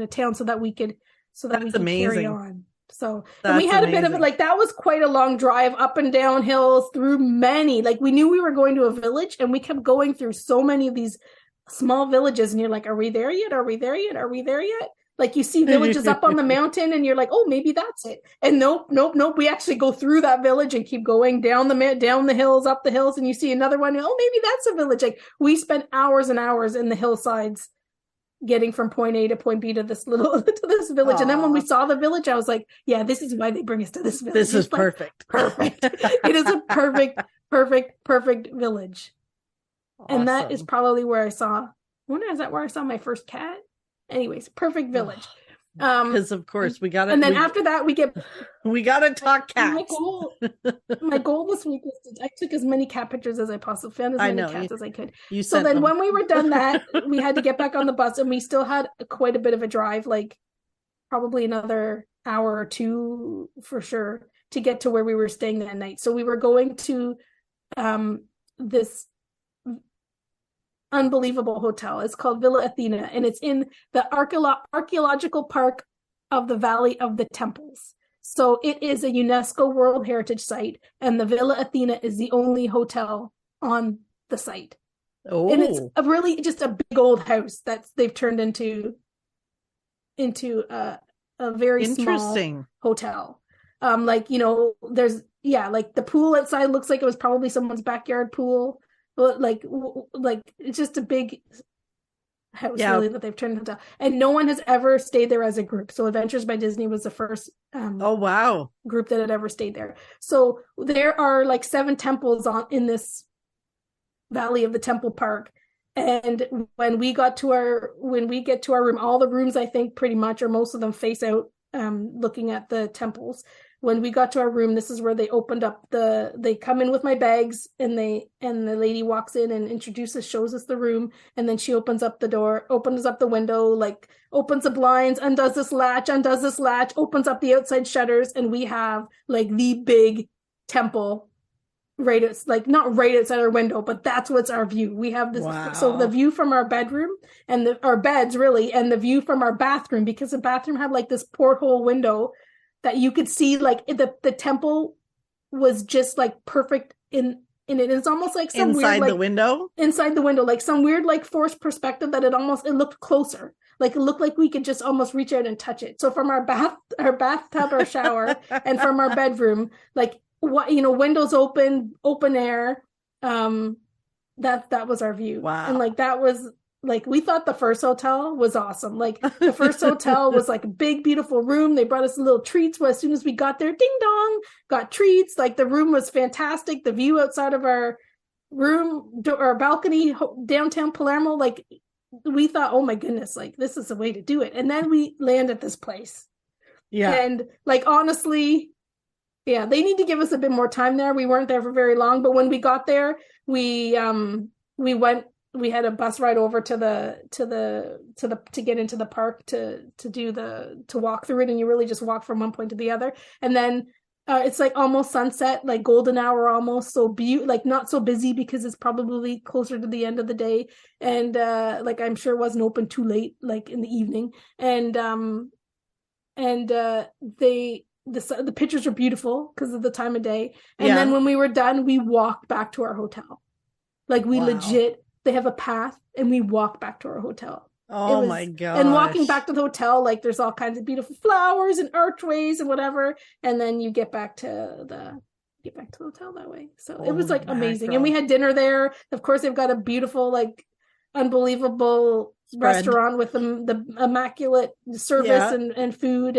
of town so that we could carry on. So and we had a bit of it, like that was quite a long drive up and down hills through many, like we knew we were going to a village, and we kept going through so many of these small villages, and you're like, are we there yet? Are we there yet? Are we there yet? Like you see villages up on the mountain, and you're like, oh, maybe that's it. And nope. We actually go through that village and keep going down the hills, up the hills, and you see another one. Oh, maybe that's a village. Like we spent hours and hours in the hillsides, getting from point A to point B to this village. Aww. And then when we saw the village, I was like, yeah, this is why they bring us to this village. This is perfect. Perfect. It is a perfect village. Awesome. And that is probably where I saw my first cat? Anyways, perfect village. Because of course we gotta, and then after that we gotta talk cats. My goal this week was I took as many cat pictures as I possibly found, as many cats as I could. So then when we were done that, we had to get back on the bus, and we still had quite a bit of a drive, like probably another hour or two for sure, to get to where we were staying that night. So we were going to this unbelievable hotel. It's called Villa Athena, and it's in the archaeological park of the Valley of the Temples. So it is a UNESCO World Heritage Site, and the Villa Athena is the only hotel on the site. Oh. And it's just a big old house that they've turned into a very small hotel. Like, there's like the pool outside looks like it was probably someone's backyard pool. Like it's just a big house, really, that they've turned into, and no one has ever stayed there as a group. So Adventures by Disney was the first group that had ever stayed there. So there are like 7 temples in this Valley of the Temple Park, and when we get to our room, all the rooms, I think pretty much, or most of them, face out looking at the temples. when we got to our room, this is where they opened up they come in with my bags, and the lady walks in and shows us the room, and then she opens up the door, opens up the window, like opens the blinds, undoes this latch, opens up the outside shutters, and we have like the big temple right, it's like not right outside our window, but that's what's our view. We have this, so the view from our bedroom and our beds really, and the view from our bathroom, because the bathroom had like this porthole window that you could see, like the temple was just like perfect in it. It's almost like some inside weird, the window, like some weird like forced perspective that it looked closer. Like it looked like we could just almost reach out and touch it. So from our bathtub, our shower, and from our bedroom, like what, windows open air. That was our view. Wow. And like that was like, we thought the first hotel was awesome. Like the first hotel was like a big, beautiful room. They brought us little treats as soon as we got there. Ding dong, got treats. Like the room was fantastic. The view outside of our room, our balcony, downtown Palermo, like we thought, oh my goodness, like this is the way to do it. And then we land at this place. Yeah. And like, honestly, yeah, they need to give us a bit more time there. We weren't there for very long, but when we got there, we had a bus ride over to get into the park to walk through it, and you really just walk from one point to the other. And then it's like almost sunset, like golden hour almost, so like not so busy because it's probably closer to the end of the day, and like I'm sure it wasn't open too late, like in the evening, and the pictures are beautiful because of the time of day. And then when we were done, we walked back to our hotel. Like we legit, they have a path, and we walked back to our hotel. Oh my god! And walking back to the hotel, like there's all kinds of beautiful flowers and archways and whatever. And then you get back to the hotel that way. So it was like amazing. And we had dinner there. Of course, they've got a beautiful, like unbelievable restaurant with the immaculate service and food,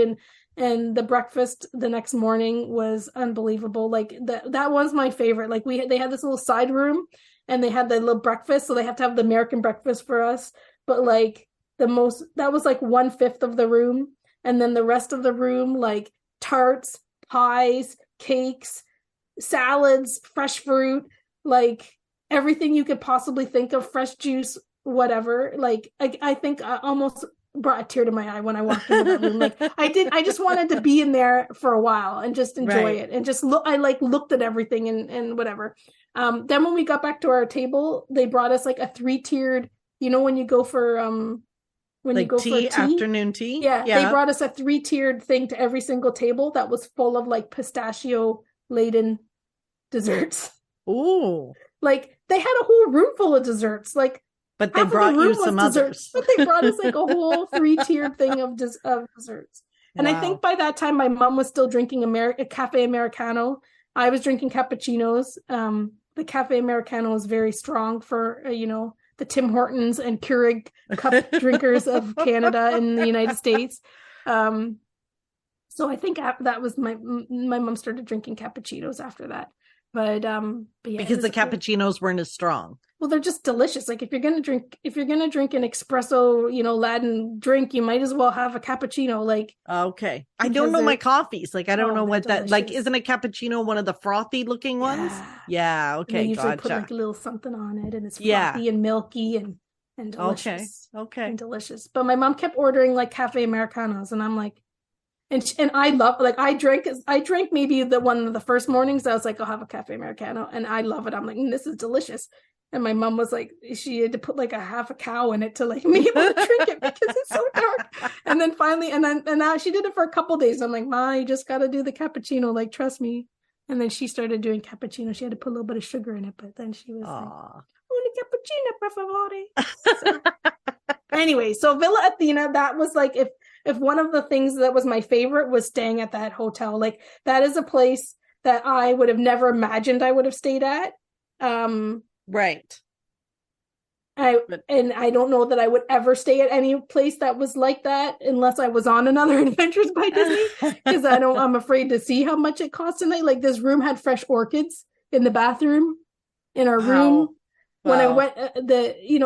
and the breakfast the next morning was unbelievable. Like that was my favorite. Like they had this little side room, and they had the little breakfast, so they have to have the American breakfast for us. But like that was like 1/5 of the room, and then the rest of the room, like tarts, pies, cakes, salads, fresh fruit, like everything you could possibly think of, fresh juice, whatever. Like I think I almost brought a tear to my eye when I walked into that room. Like I just wanted to be in there for a while and just enjoy it, and just I like looked at everything and whatever. Then when we got back to our table, they brought us like a 3-tiered, when you go for tea, afternoon tea. Yeah, they brought us a 3-tiered thing to every single table that was full of like pistachio laden desserts. Ooh. Like they had a whole room full of desserts. Like, but they brought you some others. But they brought us like a whole 3-tiered thing of desserts. And I think by that time, my mom was still drinking a cafe Americano. I was drinking cappuccinos. The cafe Americano is very strong for, the Tim Hortons and Keurig cup drinkers of Canada and the United States. So I think that was my mom started drinking cappuccinos after that. But yeah, because the cappuccinos weren't as strong. Well, they're just delicious. Like if you're gonna drink an espresso, Latin drink, you might as well have a cappuccino. Like okay, I don't know my coffees. Like I don't know what delicious. that like. Isn't a cappuccino one of the frothy looking ones? Yeah. Okay. And they usually put like a little something on it, and it's frothy and milky and delicious. Okay. And delicious. But my mom kept ordering like cafe Americanos, and I'm like. And I love, like, I drank maybe one of the first mornings. I was like, I'll have a cafe Americano, and I love it. I'm like, this is delicious. And my mom was like, she had to put like a half a cow in it to like be able to drink it because it's so dark. And then finally, and now she did it for a couple of days. I'm like, Ma, you just got to do the cappuccino. Like, trust me. And then she started doing cappuccino. She had to put a little bit of sugar in it, but then she was like, una cappuccino, per favore. Anyway, so Villa Athena, that was like, if one of the things that was my favorite was staying at that hotel. Like that is a place that I would have never imagined I would have stayed at. Right. And I don't know that I would ever stay at any place that was like that unless I was on another Adventures by Disney, because I'm afraid to see how much it costs a night. Like this room had fresh orchids in the bathroom in our room. when I Wow. went,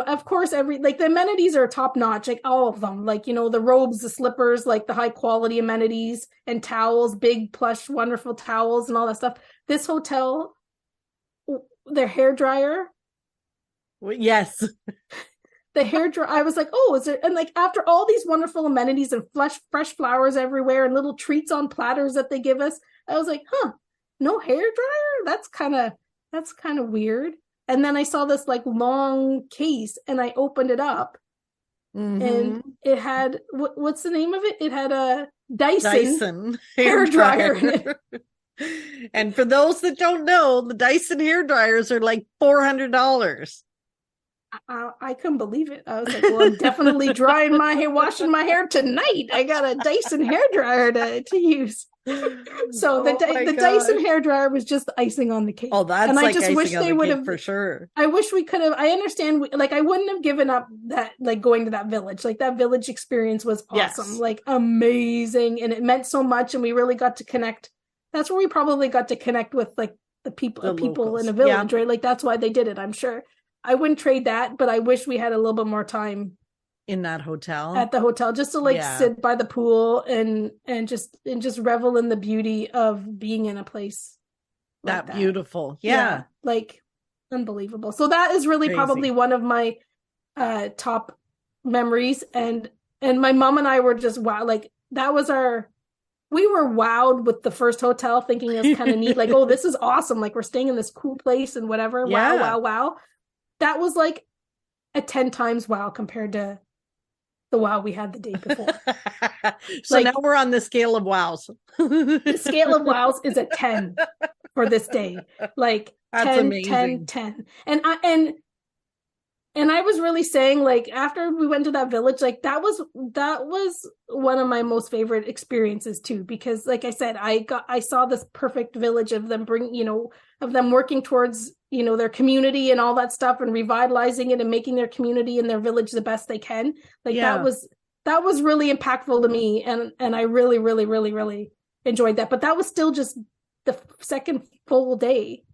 of course, the amenities are top notch, like all of them, like, the robes, the slippers, like the high quality amenities and towels, big plush, wonderful towels and all that stuff. This hotel, their hair dryer, Yes. the hair dryer, I was like, oh, is there, and like after all these wonderful amenities and fresh flowers everywhere and little treats on platters that they give us, I was like, no hair dryer? That's kind of weird. And then I saw this like long case and I opened it up and it had, what's the name of it? It had a Dyson hair dryer in it. And for those that don't know, the Dyson hair dryers are like $400. I couldn't believe it. I was like, well, I'm definitely washing my hair tonight. I got a Dyson hair dryer to use. So the Dyson hair dryer was just the icing on the cake. Oh, that's and like I just icing wish on they the would cake have for sure. I wish we could have. I understand. I wouldn't have given up that, like going to that village. Like that village experience was awesome, Yes. like amazing, and it meant so much. And we really got to connect. That's where we probably got to connect with like the people in a village, right? Like that's why they did it. I'm sure. I wouldn't trade that, but I wish we had a little bit more time in that hotel, at the hotel, just to sit by the pool and just revel in the beauty of being in a place like that. Beautiful. Yeah. Like unbelievable. So that is really probably one of my top memories. And my mom and I were just wow. Like that was we were wowed with the first hotel, thinking it was kind of neat. Like, oh, this is awesome. Like we're staying in this cool place and whatever. Yeah. Wow. That was like a 10 times wow compared to the wow we had the day before. So now we're on the scale of wows. The scale of wows is a 10 for this day. Like that's 10, amazing. 10. And I was really saying, like, after we went to that village, like that was one of my most favorite experiences too, because like I said, I saw this perfect village of them of them working towards, their community and all that stuff and revitalizing it and making their community and their village the best they can. Like that was really impactful to me. And I really, really, really, really enjoyed that. But that was still just the second full day.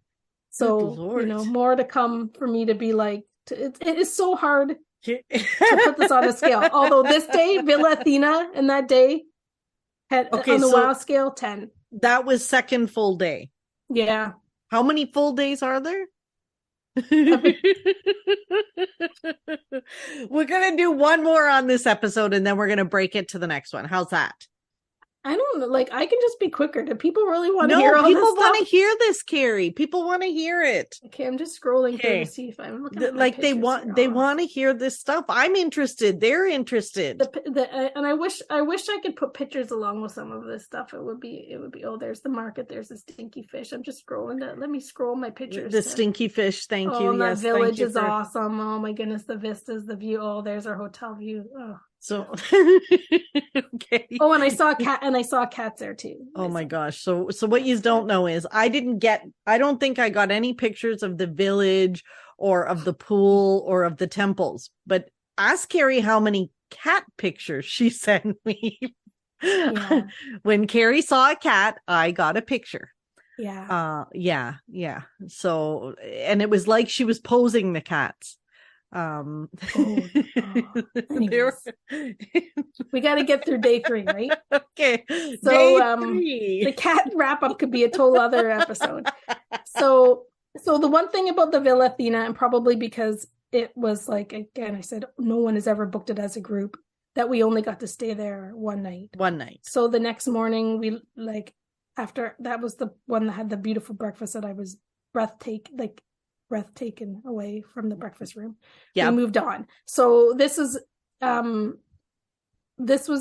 So, more to come for me to be like, it is so hard to put this on a scale. Although this day, Villa Athena, and that day had on the wow scale 10. That was second full day. Yeah. How many full days are there? We're gonna do one more on this episode, and then we're gonna break it to the next one. How's that? I don't know. Like, I can just be quicker. Do people really want to hear all this stuff? People want to hear this, Carrie. People want to hear it. Okay, I'm just scrolling through to see if I'm looking at like they want to hear this stuff. I'm interested. They're interested. And I wish I could put pictures along with some of this stuff. It would be. Oh, there's the market. There's the stinky fish. I'm just scrolling. Let me scroll my pictures. The stinky fish. Thank you. That village is awesome. Oh my goodness, the vistas, the view. Oh, there's our hotel view. Oh. So okay. Oh, and I saw cats there too. Oh my gosh. So what you don't know is I don't think I got any pictures of the village or of the pool or of the temples, but ask Carrie how many cat pictures she sent me. Yeah. When Carrie saw a cat, I got a picture. Yeah. Yeah. So, and it was like she was posing the cats. We got to get through day 3, right? Okay. So the cat wrap up could be a total other episode. So the one thing about the Villa Athena, and probably because it was like, again, I said no one has ever booked it as a group, that we only got to stay there one night. So the next morning, we after that was the one that had the beautiful breakfast that I was breath taken away from the breakfast room. We moved on. So this was a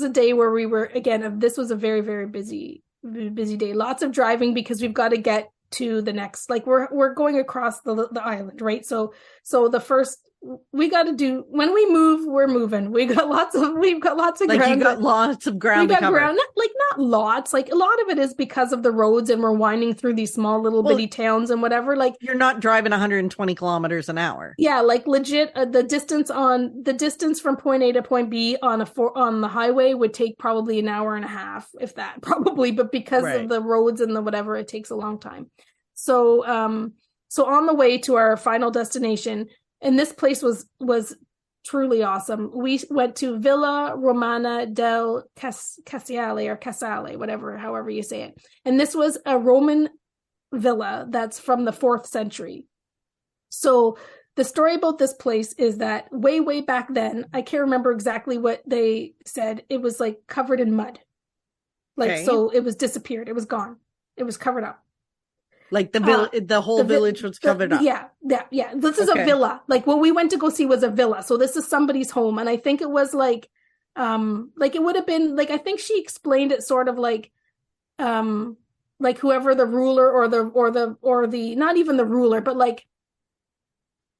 day where we were, again, this was a very, very busy day. Lots of driving because we've got to get to the next, we're going across the island, right? So the first, we got to do, when we move, we're moving. We've got lots of ground. You got lots of ground to cover. Not lots. A lot of it is because of the roads, and we're winding through these small little bitty towns and whatever. You're not driving 120 kilometers an hour. Yeah, legit. The distance from point A to point B on the highway would take probably an hour and a half, if that, probably. But because of the roads and the whatever, it takes a long time. So on the way to our final destination, and this place was truly awesome. We went to Villa Romana del Casale or Casale, however you say it. And this was a Roman villa that's from the 4th century. So the story about this place is that way back then, I can't remember exactly what they said. It was like covered in mud. Like, okay. So it was disappeared. It was gone. It was covered up. Like the whole village was covered up. Yeah. This is a villa. Like what we went to go see was a villa. So this is somebody's home. And I think it was like it would have been like, I think she explained it sort of like whoever the ruler or the, not even the ruler, but like,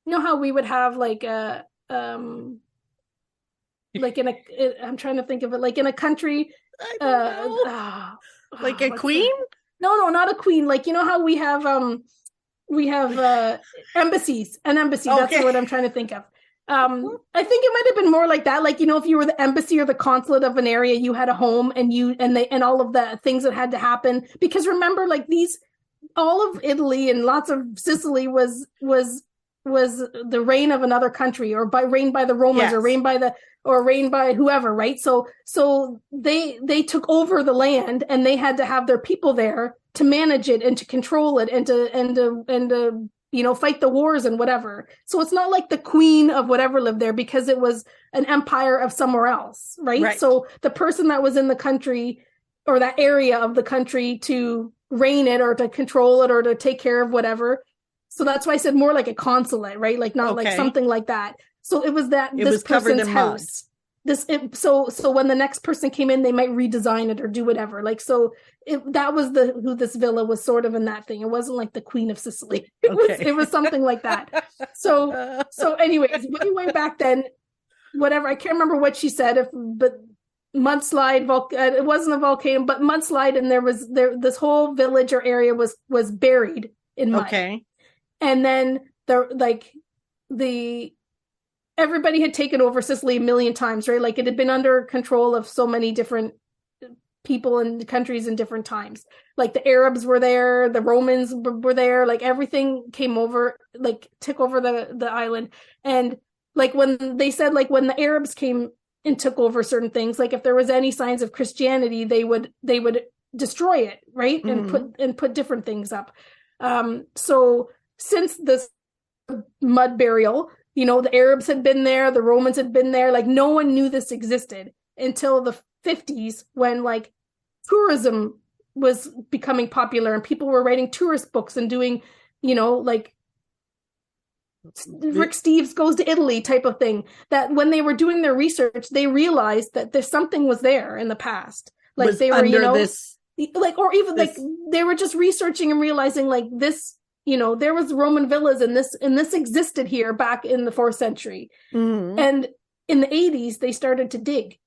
you know how we would have like a, like I'm trying to think of it, like in a country, like a queen? No, not a queen. Like, you know how we have embassies, an embassy. Okay. That's the word I'm trying to think of. I think it might have been more like that. Like, you know, if you were the embassy or the consulate of an area, you had a home and all of the things that had to happen. Because remember, like all of Italy and lots of Sicily was the reign of another country, or reigned by the Romans, yes. or reigned by whoever, right? So they took over the land, and they had to have their people there to manage it and to control it and to you know, fight the wars and whatever. So it's not like the queen of whatever lived there, because it was an empire of somewhere else, right? So the person that was in the country or that area of the country to reign it or to control it or to take care of whatever. So that's why I said more like a consulate, right? Like not like something like that. So it was that this person's house. So when the next person came in, they might redesign it or do whatever. Like, so that was who this villa was, sort of in that thing. It wasn't like the Queen of Sicily. It was something like that. So anyways, way back then, whatever, I can't remember what she said, but mudslide, it wasn't a volcano, but mudslide, and this whole village or area was buried in mud. Okay. And then everybody had taken over Sicily a million times, right? Like it had been under control of so many different people and countries in different times. Like the Arabs were there, the Romans were there, like everything came over, like took over the island. And like when they said, like when the Arabs came and took over certain things, like if there was any signs of Christianity, they would destroy it, right? Mm-hmm. And put different things up. So since this mud burial, you know, the Arabs had been there, the Romans had been there, like no one knew this existed until the 50s, when like tourism was becoming popular and people were writing tourist books and doing, you know, like Rick Steves goes to Italy type of thing. That when they were doing their research, they realized that there's something was there in the past. Like they were, you know, like, or even like they were just researching and realizing like this, you know, there was Roman villas and this existed here back in the 4th century. Mm-hmm. And in the 80s, they started to dig.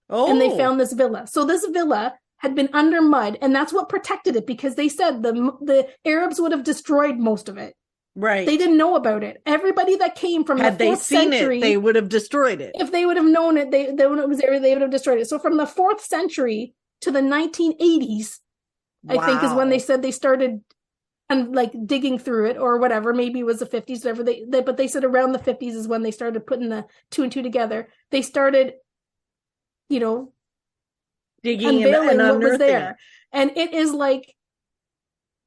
Oh. And they found this villa. So this villa had been under mud, and that's what protected it, because they said the Arabs would have destroyed most of it. Right. They didn't know about it. Everybody that came from the 4th century, they would have destroyed it. If they would have known it, when it was there, they would have destroyed it. So from the 4th century to the 1980s, wow. I think is when they said they started and like digging through it or whatever. Maybe it was the 50s, whatever but they said around the 50s is when they started putting the 2 and 2 together. They started, you know, digging and what was there. And it is like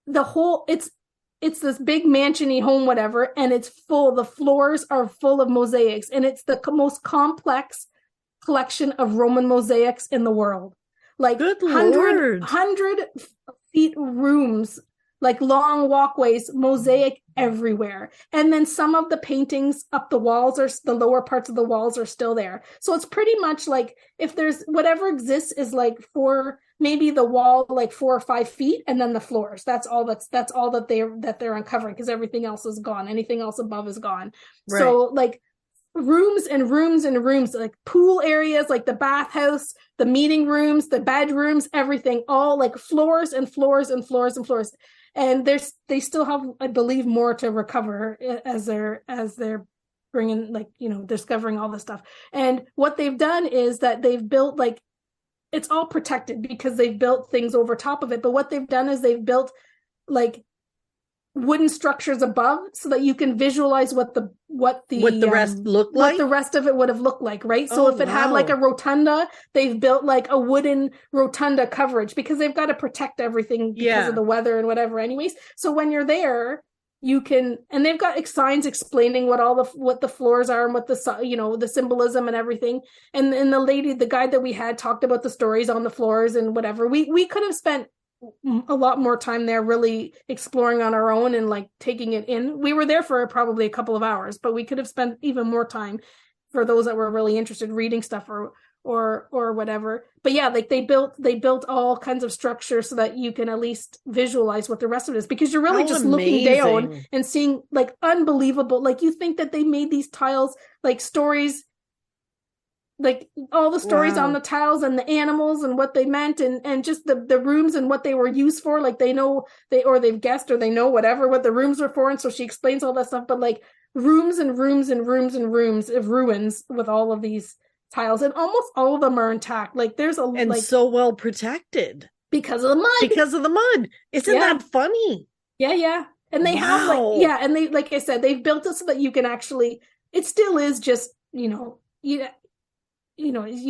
the whole, it's this big mansion-y home, whatever, and it's full, the floors are full of mosaics, and it's the most complex collection of Roman mosaics in the world. Like 100 feet rooms, like long walkways, mosaic everywhere. And then some of the paintings up the walls, or the lower parts of the walls, are still there. So it's pretty much like, if there's whatever exists is like maybe the wall like 4 or 5 feet, and then the floors. That's all that they're uncovering, because everything else is gone. Anything else above is gone. Right. So like rooms and rooms and rooms, like pool areas, like the bathhouse, the meeting rooms, the bedrooms, everything, all like floors and floors and floors and floors. And they still have, I believe, more to recover as they're bringing, like, you know, discovering all this stuff. And what they've done is that they've built, like, it's all protected because they've built things over top of it. But what they've done is they've built like wooden structures above so that you can visualize what the rest looked like, what the rest of it would have looked like, right? So if it had like a rotunda, they've built like a wooden rotunda coverage because they've got to protect everything because of the weather and whatever anyways. So when you're there, you can, and they've got signs explaining what the floors are and what the symbolism and everything. And the guide that we had talked about the stories on the floors and whatever. We could have spent a lot more time there really exploring on our own and like taking it in. We were there for probably a couple of hours, but we could have spent even more time for those that were really interested reading stuff or whatever. But yeah, like they built all kinds of structures so that you can at least visualize what the rest of it is, because you're really just looking down and seeing like unbelievable, like you think that they made these tiles like stories, like all the stories on the tiles and the animals and what they meant and just the rooms and what they were used for. Like they've guessed or they know whatever what the rooms were for. And so she explains all that stuff, but like rooms and rooms and rooms and rooms of ruins with all of these tiles, and almost all of them are intact. Like there's so well protected because of the mud. Isn't that funny? Yeah. And they have and they, like I said, they've built it so that you can actually, it still is just, you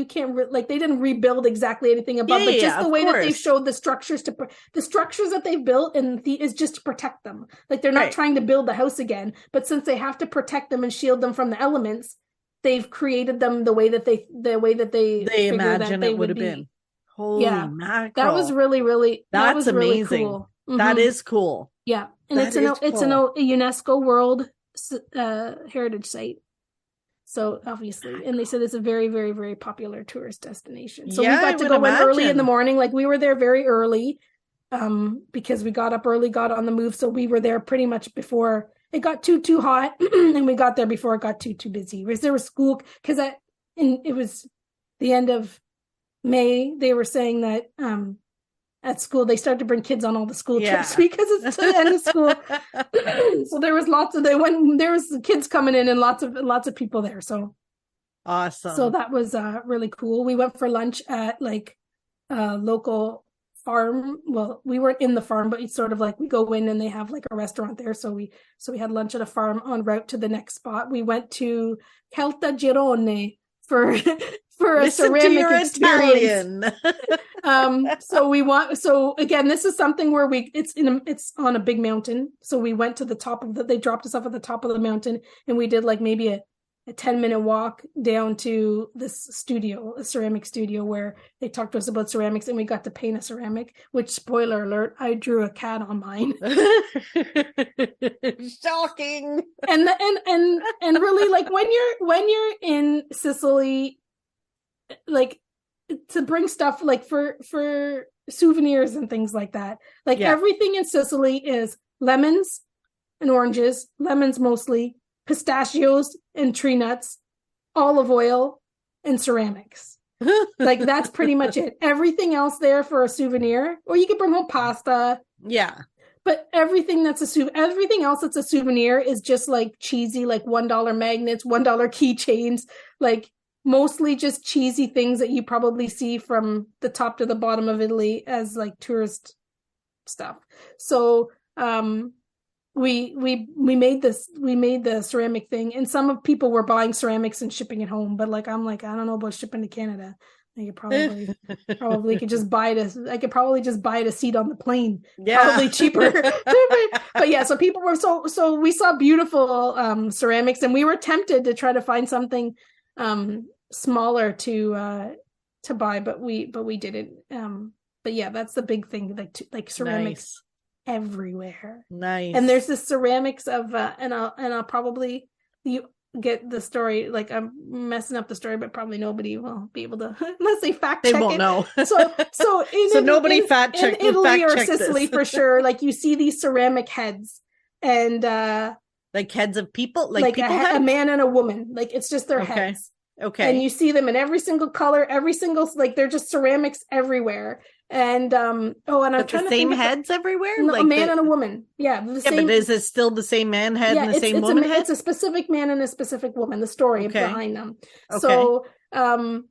can't like they didn't rebuild exactly anything above, but just the way that they've showed the structures that they've built is just to protect them. Like they're not trying to build the house again, but since they have to protect them and shield them from the elements, they've created them the way that they imagine it would have been. Holy mackerel! That was really, really. That's was amazing. Really cool. Mm-hmm. That is cool. Yeah, and it's a UNESCO World Heritage Site. So obviously, and they said it's a very, very, very popular tourist destination. So we got to go in early in the morning. Like we were there very early, because we got up early, got on the move. So we were there pretty much before it got too hot, and we got there before it got too busy. Because there was school, because it was the end of May. They were saying that at school they started to bring kids on all the school trips because it's the end of school. So there was there was kids coming in and lots of people there. So awesome. So that was really cool. We went for lunch at like a local farm. Well, we weren't in the farm, but it's sort of like we go in and they have like a restaurant there. So we had lunch at a farm en route to the next spot. We went to Caltagirone for a ceramic experience. So again, this is something where it's on a big mountain. So we went to the top they dropped us off at the top of the mountain, and we did like maybe a 10-minute walk down to this studio, a ceramic studio, where they talked to us about ceramics, and we got to paint a ceramic, which, spoiler alert, I drew a cat on mine. Shocking. And really, like when you're in Sicily, like to bring stuff like for souvenirs and things like that, like everything in Sicily is lemons and oranges, lemons mostly, pistachios and tree nuts, olive oil, and ceramics. Like that's pretty much it. Everything else there for a souvenir, or you could bring home pasta. Yeah. But everything else that's a souvenir is just like cheesy, like $1 magnets, $1 keychains, like mostly just cheesy things that you probably see from the top to the bottom of Italy as like tourist stuff. So we made the ceramic thing, and some people were buying ceramics and shipping it home, but like I'm like, I don't know about shipping to Canada. I could probably could just buy it. I could probably just buy it a seat on the plane. Yeah. Probably cheaper. But yeah, so people were so we saw beautiful ceramics, and we were tempted to try to find something smaller to buy, but we didn't. But yeah, that's the big thing, like ceramics. Nice. Everywhere. Nice. And there's this ceramics of and I'll probably get the story, like I'm messing up the story, but probably nobody will be able to unless they fact check. They won't know. So nobody fact check in Italy or Sicily for sure. Like you see these ceramic heads and like heads of people, like people a man and a woman. Like it's just their heads. Okay. And you see them in every single color, like they're just ceramics everywhere. And I'm trying to think same heads everywhere, like a man and a woman. Yeah, same. But is it still the same man head and the same woman head? It's a specific man and a specific woman. The story behind them. Okay. So I'm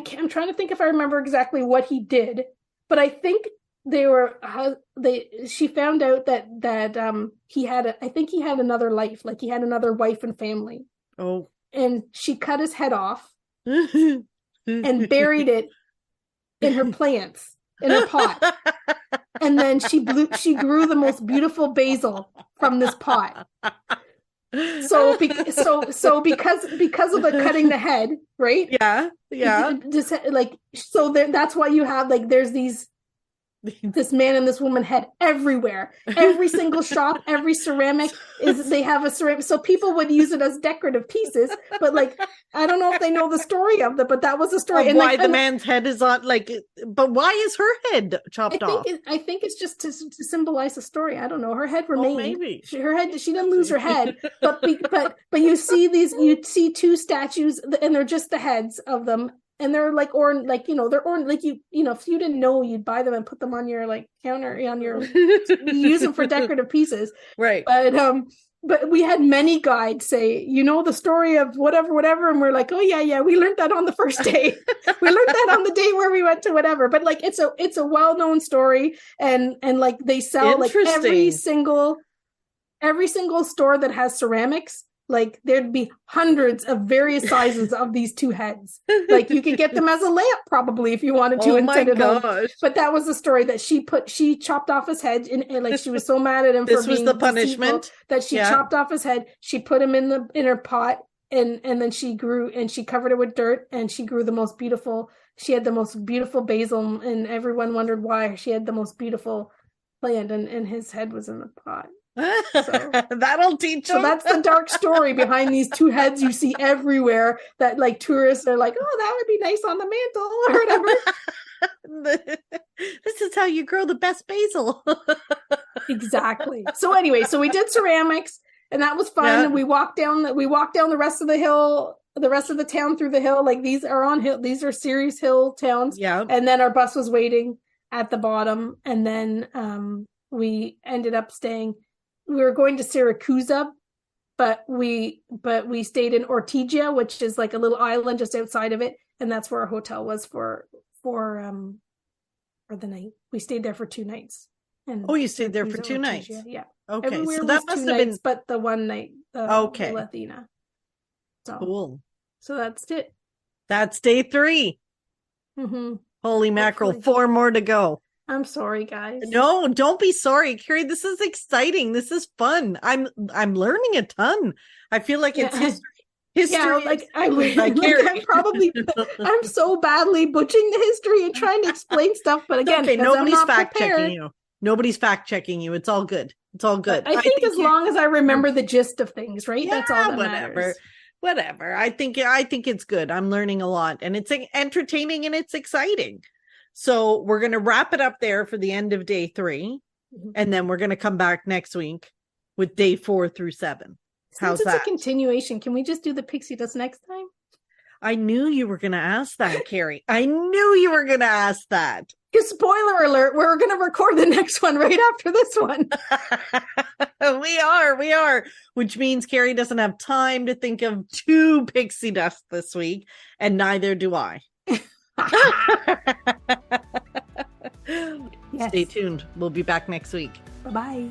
trying to think if I remember exactly what he did, but I think she found out that he had I think he had another life, like he had another wife and family. Oh. And she cut his head off and buried it in her plants, in her pot. And then she grew the most beautiful basil from this pot. So because of the cutting the head, right? Yeah. Just like, so that's why you have, like, there's this man and this woman head everywhere. Every single shop, every ceramic they have a ceramic. So people would use it as decorative pieces, but like, I don't know if they know the story of it, but that was the story. And why the man's head is on, like, but why is her head chopped off? I think it's just to symbolize the story. I don't know. Her head remained. Maybe. She didn't lose her head, but you see two statues and they're just the heads of them. And they're like, or like, they're orange, like if you didn't know, you'd buy them and put them on your like counter, on your, use them for decorative pieces. Right. But we had many guides say, the story of whatever. And we're like, oh yeah. We learned that on the first day. We learned that on the day where we went to whatever. But like, it's a well-known story. And like they sell like every single store that has ceramics. Like there'd be hundreds of various sizes of these two heads. Like you could get them as a lamp probably if you wanted to. Oh my gosh. But that was the story that she chopped off his head and like she was so mad at him this was the punishment that she chopped off his head. She put him in her pot and then she covered it with dirt and she grew the most beautiful. She had the most beautiful basil and everyone wondered why she had the most beautiful plant and his head was in the pot. So that'll teach them. So that's the dark story behind these two heads you see everywhere that like tourists are like, oh, that would be nice on the mantle or whatever. This is how you grow the best basil. Exactly. So anyway, we did ceramics and that was fun. Yeah. And we walked down the rest of the hill, the rest of the town through the hill. Like these are serious hill towns. Yeah. And then our bus was waiting at the bottom. And then we ended up staying. We were going to Siracusa, but we stayed in Ortigia, which is like a little island just outside of it, and that's where our hotel was for the night. We stayed there for 2 nights. And you stayed there for 2 nights? Yeah. Okay, everywhere so that must have been, but the one night. Okay. Lathina. So cool. So that's it. That's day 3. Mm-hmm. Holy mackerel! 4 more to go. I'm sorry, guys. No, don't be sorry, Carrie. This is exciting. This is fun. I'm learning a ton. I feel like it's history. Yeah, like I'm probably I'm so badly butchering the history and trying to explain stuff, but again, okay, nobody's fact checking you. Nobody's fact checking you. It's all good. It's all good. I think as long as I remember the gist of things, right? Yeah, that's all that matters. Whatever. I think it's good. I'm learning a lot, and it's entertaining and it's exciting. So we're going to wrap it up there for the end of day 3. Mm-hmm. And then we're going to come back next week with day 4 through 7. How's that? It's a continuation. Can we just do the pixie dust next time? I knew you were going to ask that, Carrie. I knew you were going to ask that. Because spoiler alert, we're going to record the next one right after this one. We are. Which means Carrie doesn't have time to think of 2 pixie dust this week. And neither do I. Yes. Stay tuned. We'll be back next week. Bye-bye.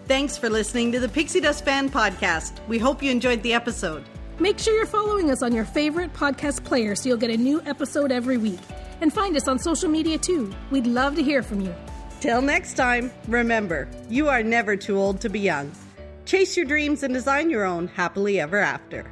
Thanks for listening to the Pixie Dust Fan Podcast. We hope you enjoyed the episode. Make sure you're following us on your favorite podcast player so you'll get a new episode every week. And find us on social media too. We'd love to hear from you. Till next time, remember, you are never too old to be young. Chase your dreams and design your own happily ever after.